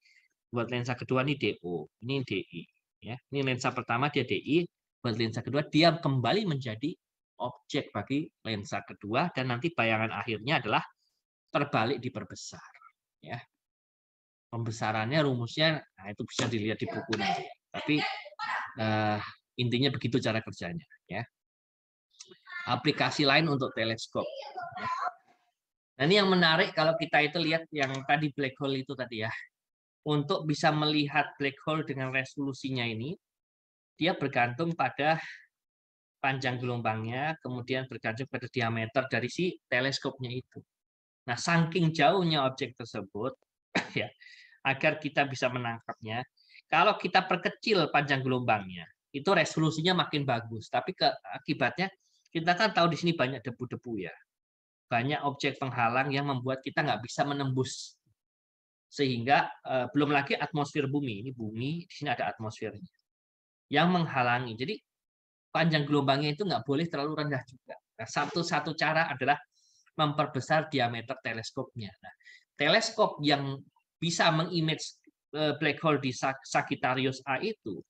buat lensa kedua ini DO, ini DI. Ya, ini lensa pertama dia DI, buat lensa kedua dia kembali menjadi objek bagi lensa kedua, dan nanti bayangan akhirnya adalah terbalik diperbesar. Ya, pembesarannya rumusnya, nah itu bisa dilihat di buku nanti. Tapi intinya begitu cara kerjanya. Ya, aplikasi lain untuk teleskop. Ya. Nah, ini yang menarik kalau kita itu lihat yang tadi black hole itu tadi ya. Untuk bisa melihat black hole dengan resolusinya ini, dia bergantung pada panjang gelombangnya, kemudian bergantung pada diameter dari si teleskopnya itu. Nah, saking jauhnya objek tersebut, ya, agar kita bisa menangkapnya, kalau kita perkecil panjang gelombangnya, itu resolusinya makin bagus. Tapi akibatnya, kita kan tahu di sini banyak debu-debu ya. Banyak objek penghalang yang membuat kita nggak bisa menembus. Sehingga belum lagi atmosfer bumi. Ini bumi, di sini ada atmosfernya. Yang menghalangi. Jadi panjang gelombangnya itu nggak boleh terlalu rendah juga. Nah, satu-satu cara adalah memperbesar diameter teleskopnya. Nah, teleskop yang bisa mengimage black hole di Sagittarius A itu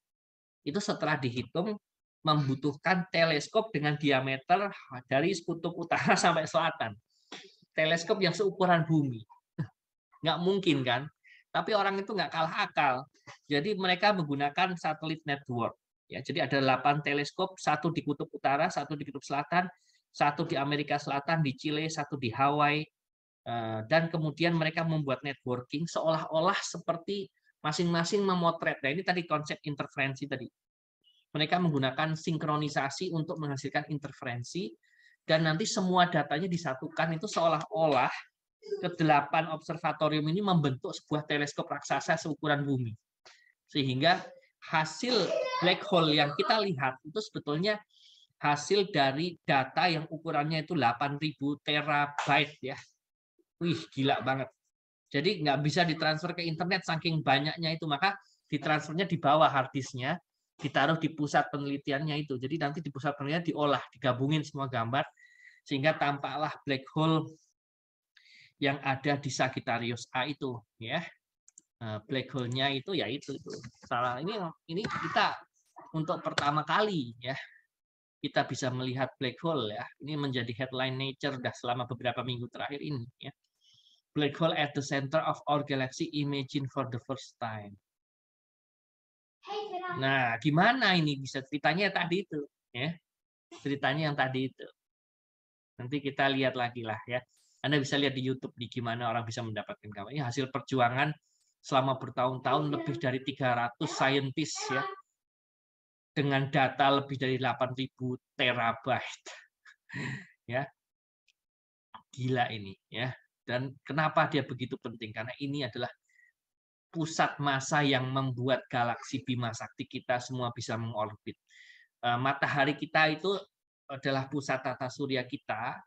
setelah dihitung membutuhkan teleskop dengan diameter dari kutub utara sampai selatan. Teleskop yang seukuran bumi. Nggak mungkin kan? Tapi orang itu nggak kalah akal. Jadi mereka menggunakan satelit network. Ya, jadi ada 8 teleskop, satu di kutub utara, satu di kutub selatan, satu di Amerika Selatan, di Chile, satu di Hawaii. Dan kemudian mereka membuat networking seolah-olah seperti masing-masing memotret. Nah, ini tadi konsep interferensi tadi. Mereka menggunakan sinkronisasi untuk menghasilkan interferensi, dan nanti semua datanya disatukan itu seolah-olah ke-8 observatorium ini membentuk sebuah teleskop raksasa seukuran bumi. Sehingga hasil black hole yang kita lihat itu sebetulnya hasil dari data yang ukurannya itu 8.000 terabyte ya. Wih, gila banget. Jadi nggak bisa ditransfer ke internet saking banyaknya itu, maka ditransfernya di bawah hard disknya, ditaruh di pusat penelitiannya itu. Jadi nanti di pusat penelitian diolah, digabungin semua gambar, sehingga tampaklah black hole yang ada di Sagittarius A itu, ya. Black hole-nya itu ya itu. Salah ini kita untuk pertama kali ya kita bisa melihat black hole ya. Ini menjadi headline Nature dah selama beberapa minggu terakhir ini ya. Black hole at the center of our galaxy imagine for the first time. Nah, gimana ini bisa ceritanya tadi itu ya. Ceritanya yang tadi itu. Nanti kita lihat lagi lah ya. Anda bisa lihat di YouTube di gimana orang bisa mendapatkan gambar. Ini hasil perjuangan selama bertahun-tahun lebih dari 300 saintis ya. Dengan data lebih dari 8.000 terabyte. Ya. Gila ini ya. Dan kenapa dia begitu penting? Karena ini adalah pusat massa yang membuat galaksi Bima Sakti kita semua bisa mengorbit. Matahari kita itu adalah pusat tata surya kita,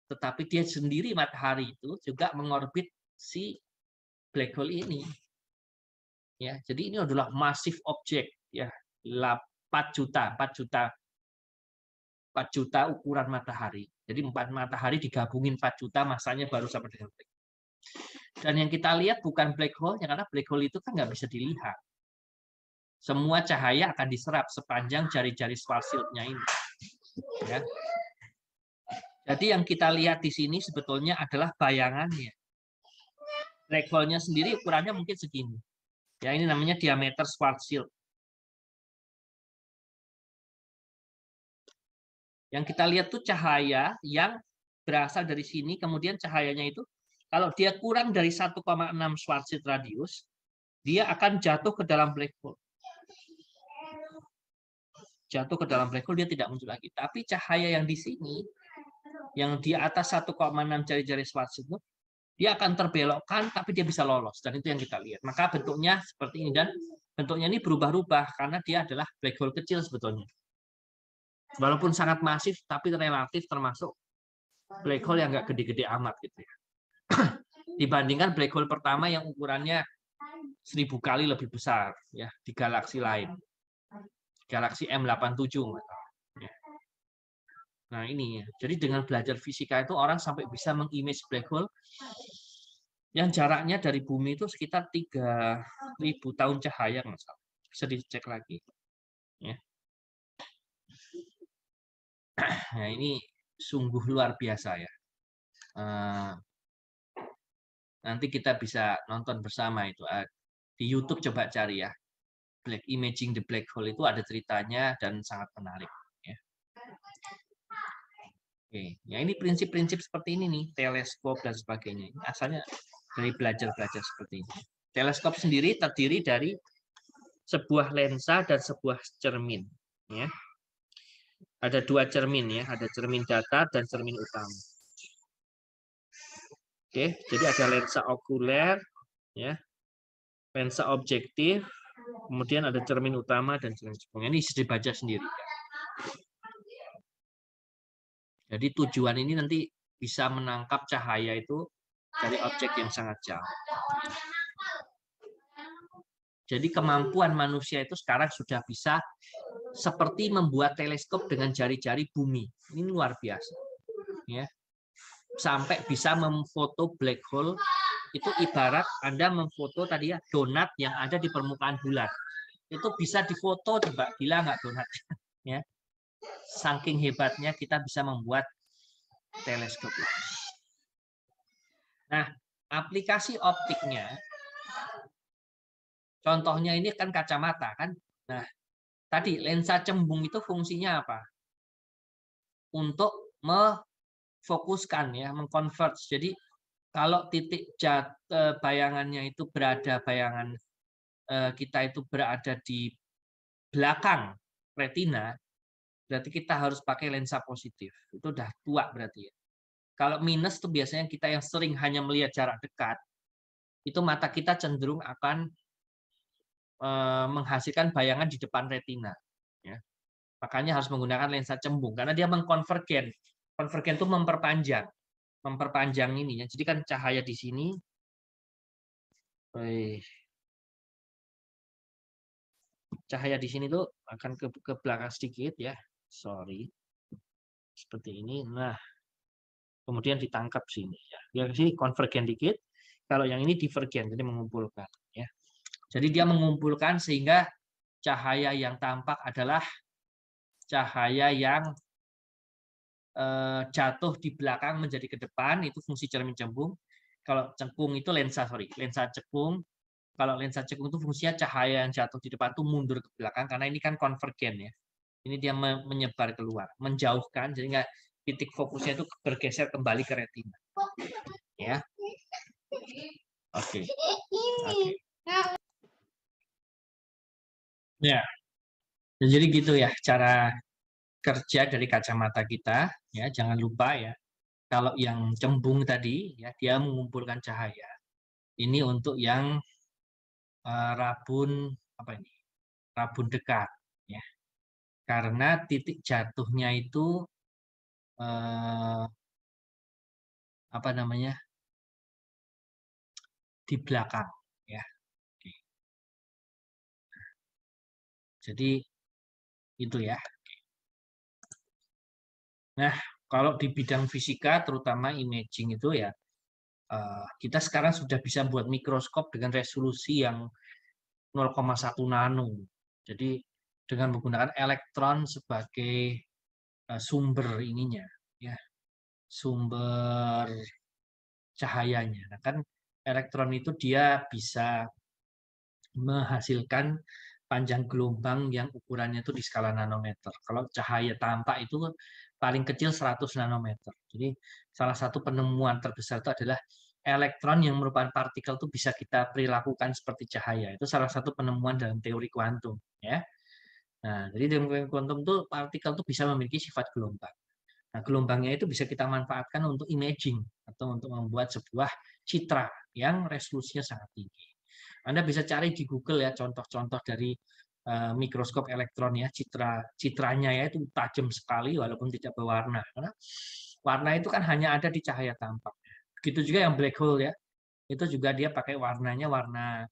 tetapi dia sendiri matahari itu juga mengorbit si black hole ini. Ya, jadi ini adalah massive object ya, 4 juta ukuran matahari. Jadi 4 matahari digabungin 4 juta massanya baru sama dengan black hole. Dan yang kita lihat bukan black hole-nya, karena black hole itu kan nggak bisa dilihat. Semua cahaya akan diserap sepanjang jari-jari Schwarzschild-nya ini. Ya. Jadi yang kita lihat di sini sebetulnya adalah bayangannya. Black hole-nya sendiri ukurannya mungkin segini. Ya, ini namanya diameter Schwarzschild. Yang kita lihat tuh cahaya yang berasal dari sini, kemudian cahayanya itu kalau dia kurang dari 1,6 Schwarzschild radius, dia akan jatuh ke dalam black hole. Jatuh ke dalam black hole, dia tidak muncul lagi. Tapi cahaya yang di sini, yang di atas 1,6 jari-jari Schwarzschild itu, dia akan terbelokkan, tapi dia bisa lolos. Dan itu yang kita lihat. Maka bentuknya seperti ini. Dan bentuknya ini berubah-ubah, karena dia adalah black hole kecil sebetulnya. Walaupun sangat masif, tapi relatif termasuk black hole yang nggak gede-gede amat. Gitu ya. dibandingkan black hole pertama yang ukurannya 1000 kali lebih besar ya di galaksi lain. Galaksi M87. Ya. Nah, ini ya. Jadi dengan belajar fisika itu orang sampai bisa mengimage black hole yang jaraknya dari bumi itu sekitar 3000 tahun cahaya, bisa dicek lagi. Ya. Nah, ini sungguh luar biasa ya. Nanti kita bisa nonton bersama itu. Di YouTube coba cari ya. Imaging the Black Hole itu ada ceritanya dan sangat menarik. Ya. Oke, ya ini prinsip-prinsip seperti ini nih, teleskop dan sebagainya. Ini asalnya dari belajar-belajar seperti ini. Teleskop sendiri terdiri dari sebuah lensa dan sebuah cermin. Ya. Ada dua cermin ya, ada cermin datar dan cermin utama. Oke, jadi ada lensa okuler, ya, lensa objektif, kemudian ada cermin utama dan cermin cekung. Ini bisa dibaca sendiri. Jadi tujuan ini nanti bisa menangkap cahaya itu dari objek yang sangat jauh. Jadi kemampuan manusia itu sekarang sudah bisa seperti membuat teleskop dengan jari-jari bumi. Ini luar biasa. Ya. Sampai bisa memfoto black hole, itu ibarat Anda memfoto tadi ya donat yang ada di permukaan bulan. Itu bisa difoto, coba gila nggak donat? Ya. Saking hebatnya kita bisa membuat teleskop. Nah, aplikasi optiknya, contohnya ini kan kacamata kan. Nah, tadi lensa cembung itu fungsinya apa? Untuk memfokuskan ya, mengconverge. Jadi kalau titik bayangannya itu bayangan kita itu berada di belakang retina, berarti kita harus pakai lensa positif. Itu udah tua berarti ya. Kalau minus itu biasanya kita yang sering hanya melihat jarak dekat, itu mata kita cenderung akan menghasilkan bayangan di depan retina. Ya. Makanya harus menggunakan lensa cembung karena dia mengkonvergen. Konvergen itu memperpanjang ini ya. Jadi kan cahaya di sini, cahaya di sini tuh akan ke belakang sedikit ya. Sorry, seperti ini. Nah, kemudian ditangkap sini ya. Yang sini konvergen dikit. Kalau yang ini divergen, jadi mengumpulkan ya. Jadi dia mengumpulkan sehingga cahaya yang tampak adalah cahaya yang jatuh di belakang menjadi ke depan, itu fungsi cermin cembung. Kalau cekung itu lensa cekung. Kalau lensa cekung itu fungsinya cahaya yang jatuh di depan itu mundur ke belakang karena ini kan konvergen ya. Ini dia menyebar keluar, menjauhkan, jadi nggak titik fokusnya itu bergeser kembali ke retina. Ya. Oke. Ya. Jadi gitu ya cara kerja dari kacamata kita ya, jangan lupa ya. Kalau yang cembung tadi ya dia mengumpulkan cahaya. Ini untuk yang rabun apa ini? Rabun dekat ya. Karena titik jatuhnya itu apa namanya? Di belakang ya. Jadi itu ya. Nah, kalau di bidang fisika terutama imaging itu ya kita sekarang sudah bisa buat mikroskop dengan resolusi yang 0,1 nano. Jadi dengan menggunakan elektron sebagai sumber ininya ya. Sumber cahayanya. Nah, kan elektron itu dia bisa menghasilkan panjang gelombang yang ukurannya itu di skala nanometer. Kalau cahaya tampak itu paling kecil 100 nanometer. Jadi salah satu penemuan terbesar itu adalah elektron yang merupakan partikel itu bisa kita perilakukan seperti cahaya. Itu salah satu penemuan dalam teori kuantum. Ya. Nah, jadi dalam teori kuantum itu partikel itu bisa memiliki sifat gelombang. Nah, gelombangnya itu bisa kita manfaatkan untuk imaging atau untuk membuat sebuah citra yang resolusinya sangat tinggi. Anda bisa cari di Google ya contoh-contoh dari mikroskop elektron ya, citranya ya itu tajam sekali walaupun tidak berwarna. Karena warna itu kan hanya ada di cahaya tampak. Begitu juga yang black hole ya. itu juga dia pakai warnanya warna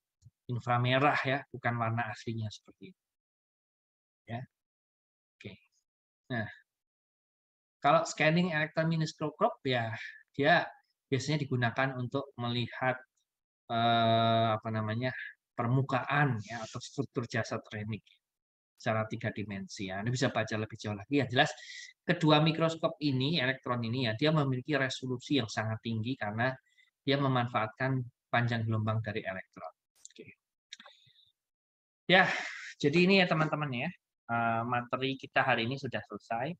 inframerah ya, bukan warna aslinya seperti itu. Ya. Oke. Nah, kalau scanning elektron mikroskop ya dia biasanya digunakan untuk melihat apa namanya permukaan ya atau struktur jasad remik secara 3 dimensi. Ya. Anda bisa baca lebih jauh lagi. Yang jelas kedua mikroskop ini, elektron ini ya, dia memiliki resolusi yang sangat tinggi karena dia memanfaatkan panjang gelombang dari elektron. Oke. Ya, jadi ini ya teman-teman ya, materi kita hari ini sudah selesai.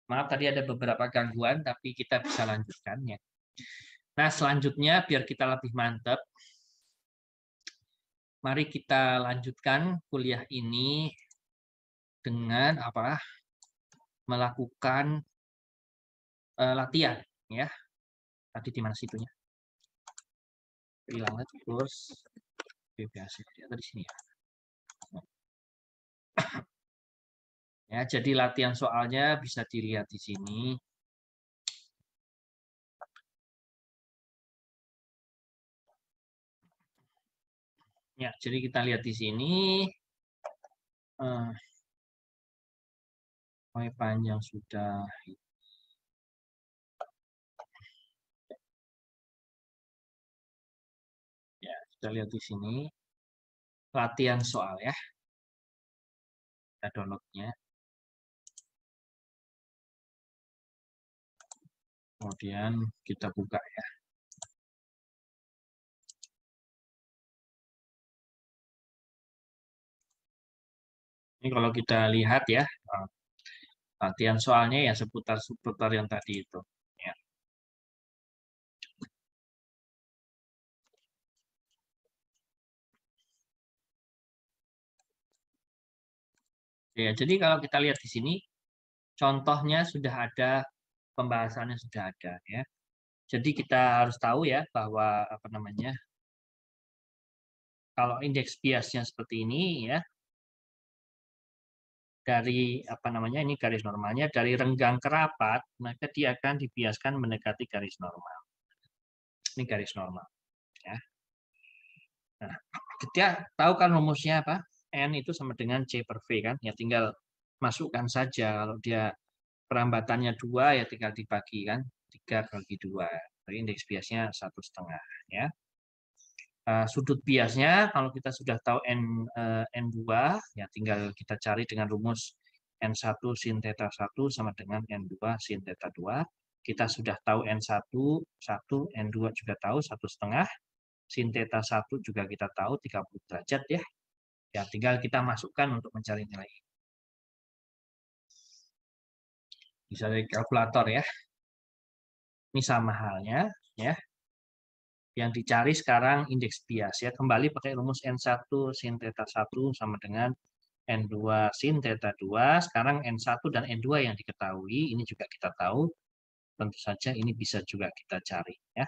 Maaf tadi ada beberapa gangguan, tapi kita bisa lanjutkan ya. Nah, selanjutnya biar kita lebih mantap, mari kita lanjutkan kuliah ini dengan apa? Melakukan latihan ya. Tadi di mana situnya? Hilang terus BBAC di sini ya. Ya, jadi latihan soalnya bisa dilihat di sini. Ya, jadi kita lihat di sini. Panjang sudah. Ya, kita lihat di sini. Latihan soal ya. Kita downloadnya. Kemudian kita buka ya. Ini kalau kita lihat ya, latihan soalnya ya seputar yang tadi itu. Ya. Ya, jadi kalau kita lihat di sini, contohnya sudah ada, pembahasannya sudah ada ya. Jadi kita harus tahu ya bahwa apa namanya, kalau indeks biasnya seperti ini ya, dari apa namanya ini garis normalnya dari renggang ke rapat, maka dia akan dibiaskan mendekati garis normal. Ini garis normal ya. Nah, kita tahu kan rumusnya apa? N itu sama dengan C per V kan? Ya tinggal masukkan saja. Kalau dia perambatannya 2 ya tinggal dibagi kan? 3 bagi 2. Jadi indeks biasnya 1,5 ya. Sudut biasnya kalau kita sudah tahu N2 ya tinggal kita cari dengan rumus N1 sin theta 1 sama dengan N2 sin theta 2. Kita sudah tahu N1 1, N2 juga tahu 1,5. Sin theta 1 juga kita tahu 30 derajat ya. Ya tinggal kita masukkan untuk mencari nilai. Bisa dari kalkulator ya. Ini sama halnya ya. Yang dicari sekarang indeks bias ya. Kembali pakai rumus N1 sin theta 1 sama dengan N2 sin theta 2. Sekarang N1 dan N2 yang diketahui, ini juga kita tahu. Tentu saja ini bisa juga kita cari ya.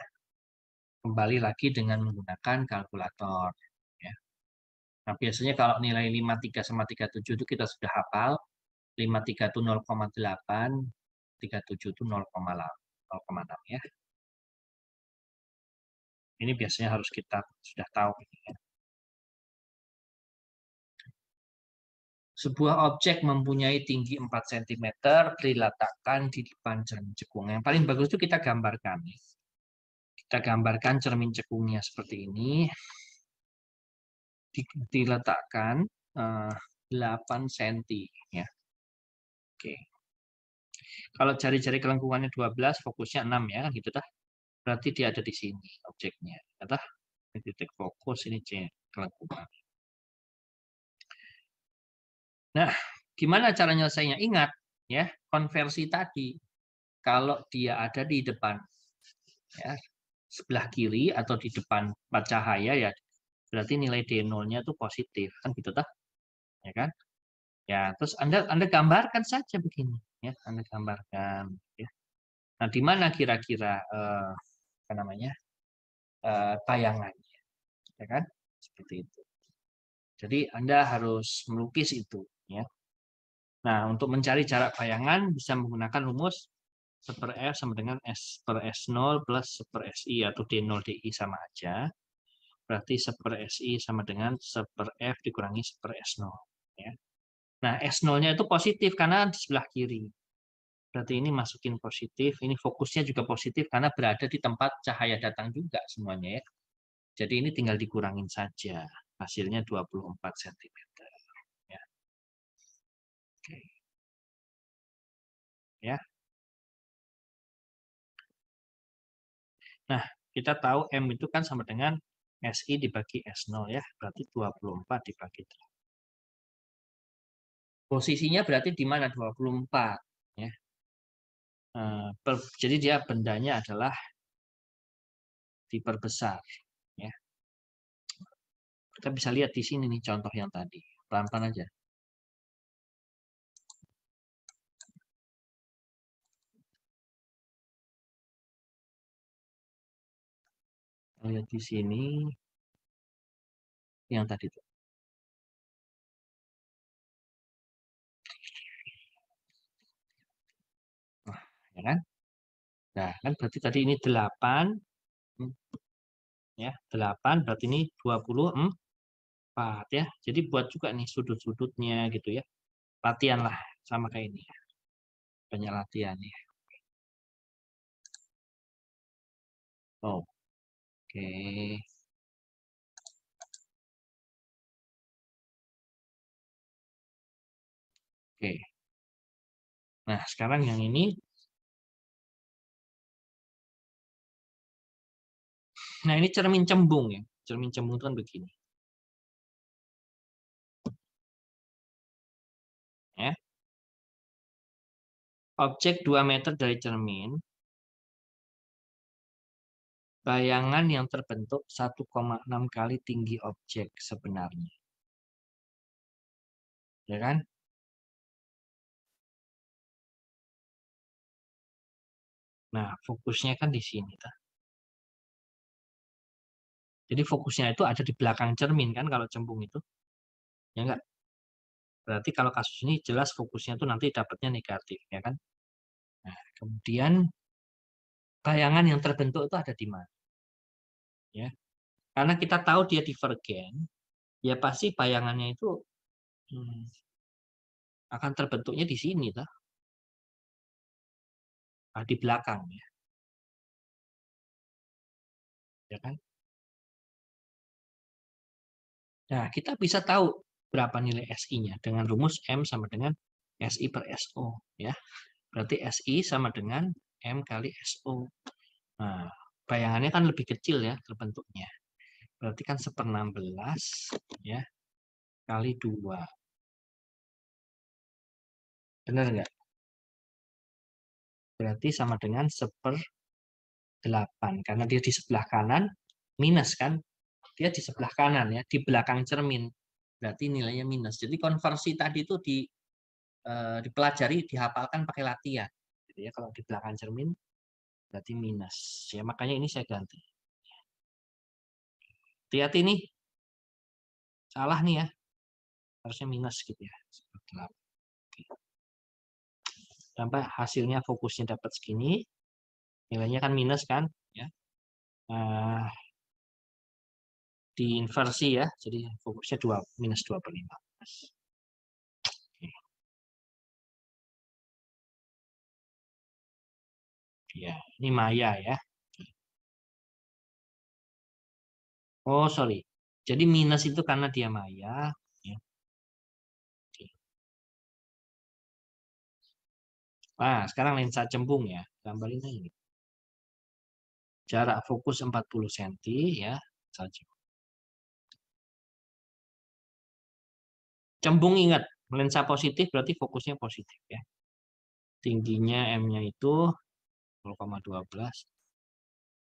Kembali lagi dengan menggunakan kalkulator ya. Nah, biasanya kalau nilai 53 sama 37 itu kita sudah hafal. 53 itu 0,8, 37 itu 0,6 ya. Ini biasanya harus kita sudah tahu. Sebuah objek mempunyai tinggi 4 cm diletakkan di depan cermin cekung. Yang paling bagus itu kita gambarkan. Kita gambarkan cermin cekungnya seperti ini. Diletakkan 8 cm. Ya. Oke. Kalau jari-jari kelengkungannya 12, fokusnya 6 ya, gitu dah. Berarti dia ada di sini objeknya. Kata titik fokus ini C kelengkungan. Nah, gimana cara nyelesainya? Ingat ya, konversi tadi. Kalau dia ada di depan ya, sebelah kiri atau di depan cahaya ya, berarti nilai D0-nya itu positif kan gitu tah? Ya kan? Ya, terus Anda gambarkan saja begini ya, Anda gambarkan ya. Nah, di mana kira-kira apa namanya? Bayangannya, ya kan? Seperti itu. Jadi Anda harus melukis itu ya. Nah, untuk mencari jarak bayangan bisa menggunakan rumus 1/F sama dengan S/S0 plus 1/SI atau D0 DI sama aja. Berarti 1/SI sama dengan 1/F dikurangi 1/S0. Ya. Nah, S0-nya itu positif karena di sebelah kiri. Berarti ini masukin positif, ini fokusnya juga positif karena berada di tempat cahaya datang juga semuanya ya. Jadi ini tinggal dikurangin saja. Hasilnya 24 cm. Ya. Oke. Ya. Nah, kita tahu M itu kan sama dengan SI dibagi S0 ya, berarti 24 dibagi 8. Posisinya berarti di mana 24 ya. Jadi dia bendanya adalah diperbesar ya. Kita bisa lihat di sini nih contoh yang tadi. Pelan-pelan aja. Lihat di sini yang tadi tuh. Nah, ya kan? Nah, kan berarti tadi ini 8 ya, 8 berarti ini 24 ya. Jadi buat juga nih sudut-sudutnya gitu ya. Latihan lah sama kayak ini. Banyak latihan ya. Oh, oke. Oke. Nah, sekarang yang ini. Nah, ini cermin cembung ya. Cermin cembung itu kan begini. Ya. Objek 2 meter dari cermin. Bayangan yang terbentuk 1,6 kali tinggi objek sebenarnya. Ya kan? Nah, fokusnya kan di sini. Jadi fokusnya itu ada di belakang cermin kan kalau cembung itu. Ya enggak? Berarti kalau kasus ini jelas fokusnya itu nanti dapatnya negatif, ya kan? Nah, kemudian bayangan yang terbentuk itu ada di mana? Ya. Karena kita tahu dia divergen, ya pasti bayangannya itu akan terbentuknya di sini, toh. Nah, di belakang ya. Ya kan? Nah, kita bisa tahu berapa nilai SI-nya dengan rumus M sama dengan SI per SO. Ya. Berarti SI sama dengan M kali SO. Nah, bayangannya kan lebih kecil ya terbentuknya. Berarti kan 1/16 ya, kali 2. Benar nggak? Berarti sama dengan 1/8. Karena dia di sebelah kanan, minus kan? Dia di sebelah kanan ya, di belakang cermin. Berarti nilainya minus. Jadi konversi tadi itu dipelajari, dihafalkan pakai latihan. Jadi ya, kalau di belakang cermin, berarti minus. Ya, makanya ini saya ganti. Hati-hati nih. Salah nih ya. Harusnya minus gitu ya. 1/8. Sampai hasilnya fokusnya dapat segini. Nilainya kan minus kan? Ya. Diinversi ya, jadi fokusnya minus 2/5. Ya, ini maya ya. Oh, sorry. Jadi minus itu karena dia maya. Ya. Nah, sekarang lensa cembung ya. Gambarin ini. Jarak fokus 40 cm ya. Saja. Cembung ingat, lensa positif berarti fokusnya positif ya. Tingginya M-nya itu 0,12.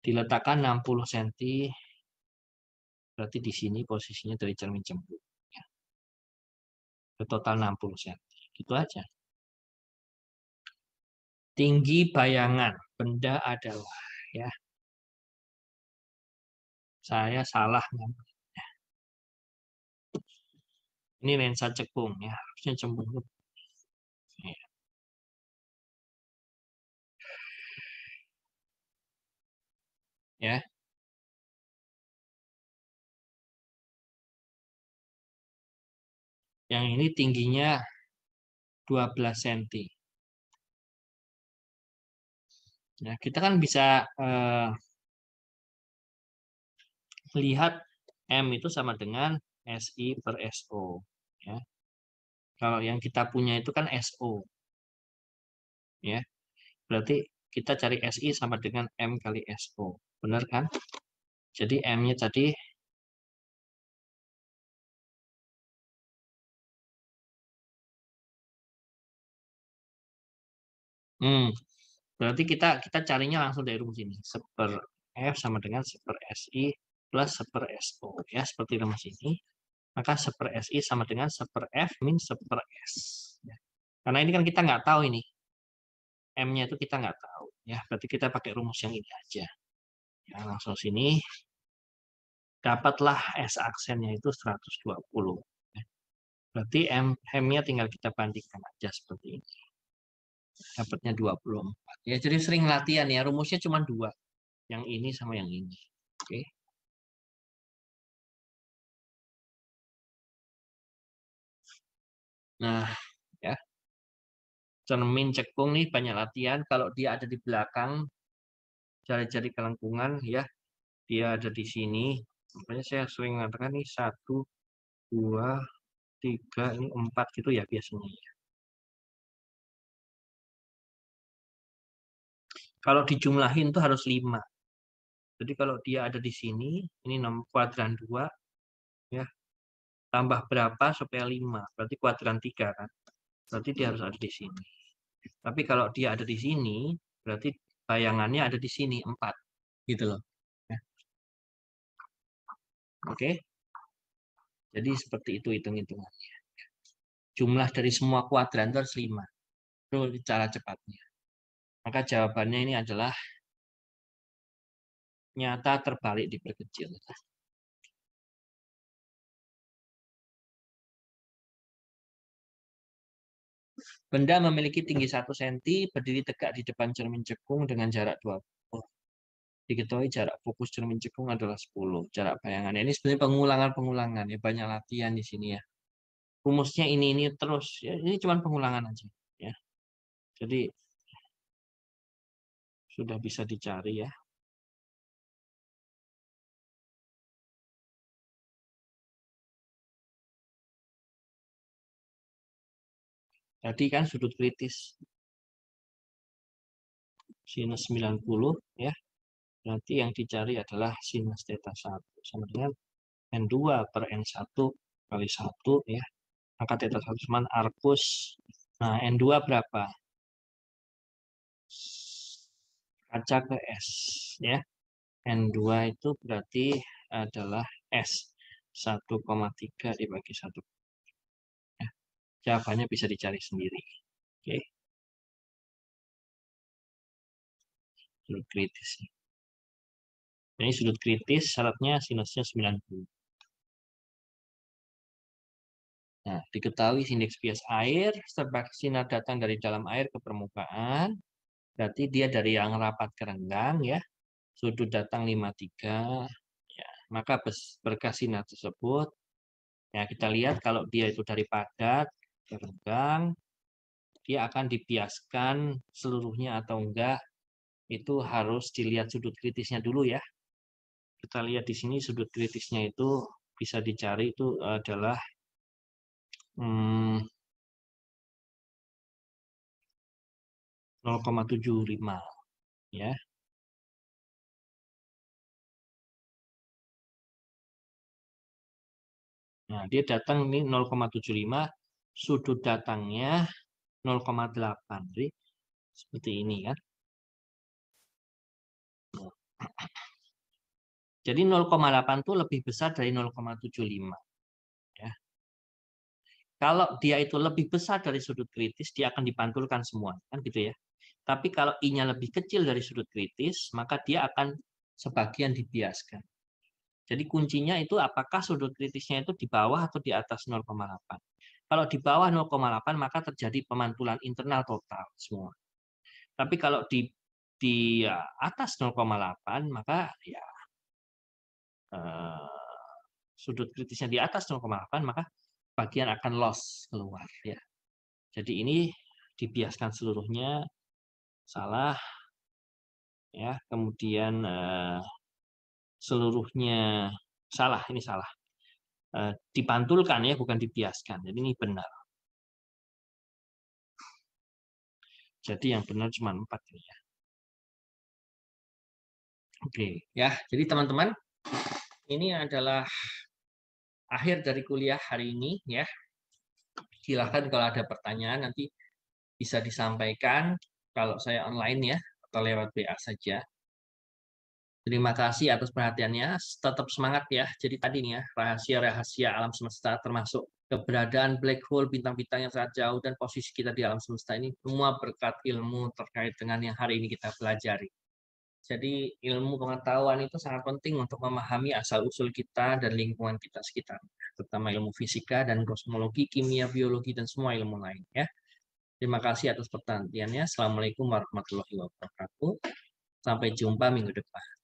Diletakkan 60 cm. Berarti di sini posisinya dari cermin cembung. Ya. Total 60 cm. Gitu aja. Tinggi bayangan benda adalah ya. Saya salah. Ini lensa cekung ya, harusnya cembung. Ya. ya. Yang ini tingginya 12 cm. Ya, kita kan bisa melihat M itu sama dengan SI per SO. Ya. Kalau yang kita punya itu kan SO. Ya. Berarti kita cari SI sama dengan M kali SO. Benar kan? Jadi M-nya tadi berarti kita carinya langsung dari rumus ini. 1/F sama dengan 1/SI plus 1/SO. Ya, seperti rumus ini. Maka 1/SI sama dengan 1/F min 1/S. Ya. Karena ini kan kita nggak tahu ini. M-nya itu kita nggak tahu. Ya, berarti kita pakai rumus yang ini aja. Ya, langsung sini. Dapatlah S aksennya itu 120. Ya. Berarti M-nya tinggal kita bandingkan aja seperti ini. Dapatnya 24. Ya, jadi sering latihan ya. Rumusnya cuma 2. Yang ini sama yang ini. Oke. Nah, ya. Cermin cekung nih banyak latihan. Kalau dia ada di belakang jari-jari kelengkungan, ya, dia ada di sini. Makanya saya sering mengatakan nih 1, 2, 3, ini 4 gitu ya biasanya. Kalau dijumlahin tuh harus 5. Jadi kalau dia ada di sini, ini kuadran 2, ya, tambah berapa supaya 5? Berarti kuadran 3 kan? Berarti dia harus ada di sini. Tapi kalau dia ada di sini, berarti bayangannya ada di sini 4. Gitu loh. Ya. Oke. Jadi seperti itu hitung-hitungannya. Jumlah dari semua kuadran itu harus 5. Itu cara cepatnya. Maka jawabannya ini adalah nyata terbalik diperkecil. Benda memiliki tinggi 1 cm, berdiri tegak di depan cermin cekung dengan jarak 20. Diketahui jarak fokus cermin cekung adalah 10. Jarak bayangan. Ini sebenarnya pengulangan-pengulangan. Ya, banyak latihan di sini ya. Rumusnya ini terus. Ya, ini cuma pengulangan aja. Ya. Jadi sudah bisa dicari ya. Tadi kan sudut kritis sinus 90 ya. Berarti yang dicari adalah sinus theta 1 sama dengan N2 per N1 kali 1 ya. Maka theta 1 sama arcus. Nah, N2 berapa? Kaca ke S ya. N2 itu berarti adalah S 1,3 dibagi 1. Ya. Jawabannya bisa dicari sendiri. Oke. Sudut kritis. Ini sudut kritis syaratnya sinusnya 90. Nah, diketahui indeks bias air sebab sinar datang dari dalam air ke permukaan. Berarti dia dari yang rapat ke renggang ya. Sudut datang 53. Ya, maka berkas sinar tersebut ya kita lihat kalau dia itu dari padat ke renggang, dia akan dibiaskan seluruhnya atau enggak. Itu harus dilihat sudut kritisnya dulu ya. Kita lihat di sini sudut kritisnya itu bisa dicari itu adalah 0,75 ya. Nah, dia datang ini 0,75, sudut datangnya 0,8. Jadi seperti ini kan. Jadi 0,8 itu lebih besar dari 0,75 ya. Kalau dia itu lebih besar dari sudut kritis, dia akan dipantulkan semua kan gitu ya. Tapi kalau I-nya lebih kecil dari sudut kritis, maka dia akan sebagian dibiaskan. Jadi kuncinya itu apakah sudut kritisnya itu di bawah atau di atas 0,8. Kalau di bawah 0,8 maka terjadi pemantulan internal total semua. Tapi kalau di di atas 0,8, maka ya sudut kritisnya di atas 0,8, maka bagian akan loss keluar ya. Jadi ini dibiaskan seluruhnya, salah ya. Kemudian seluruhnya salah, ini salah. Dipantulkan ya, bukan dibiaskan. Jadi ini benar. Jadi yang benar cuma 4 ini ya. Oke, ya. Jadi teman-teman, ini adalah akhir dari kuliah hari ini ya. Silahkan kalau ada pertanyaan nanti bisa disampaikan kalau saya online ya, atau lewat WA saja. Terima kasih atas perhatiannya. Tetap semangat ya. Jadi tadi nih ya, rahasia-rahasia alam semesta termasuk keberadaan black hole, bintang-bintang yang sangat jauh, dan posisi kita di alam semesta ini semua berkat ilmu terkait dengan yang hari ini kita pelajari. Jadi ilmu pengetahuan itu sangat penting untuk memahami asal-usul kita dan lingkungan kita sekitar, terutama ilmu fisika dan kosmologi, kimia, biologi, dan semua ilmu lain ya. Terima kasih atas perhatiannya. Assalamualaikum warahmatullahi wabarakatuh. Sampai jumpa minggu depan.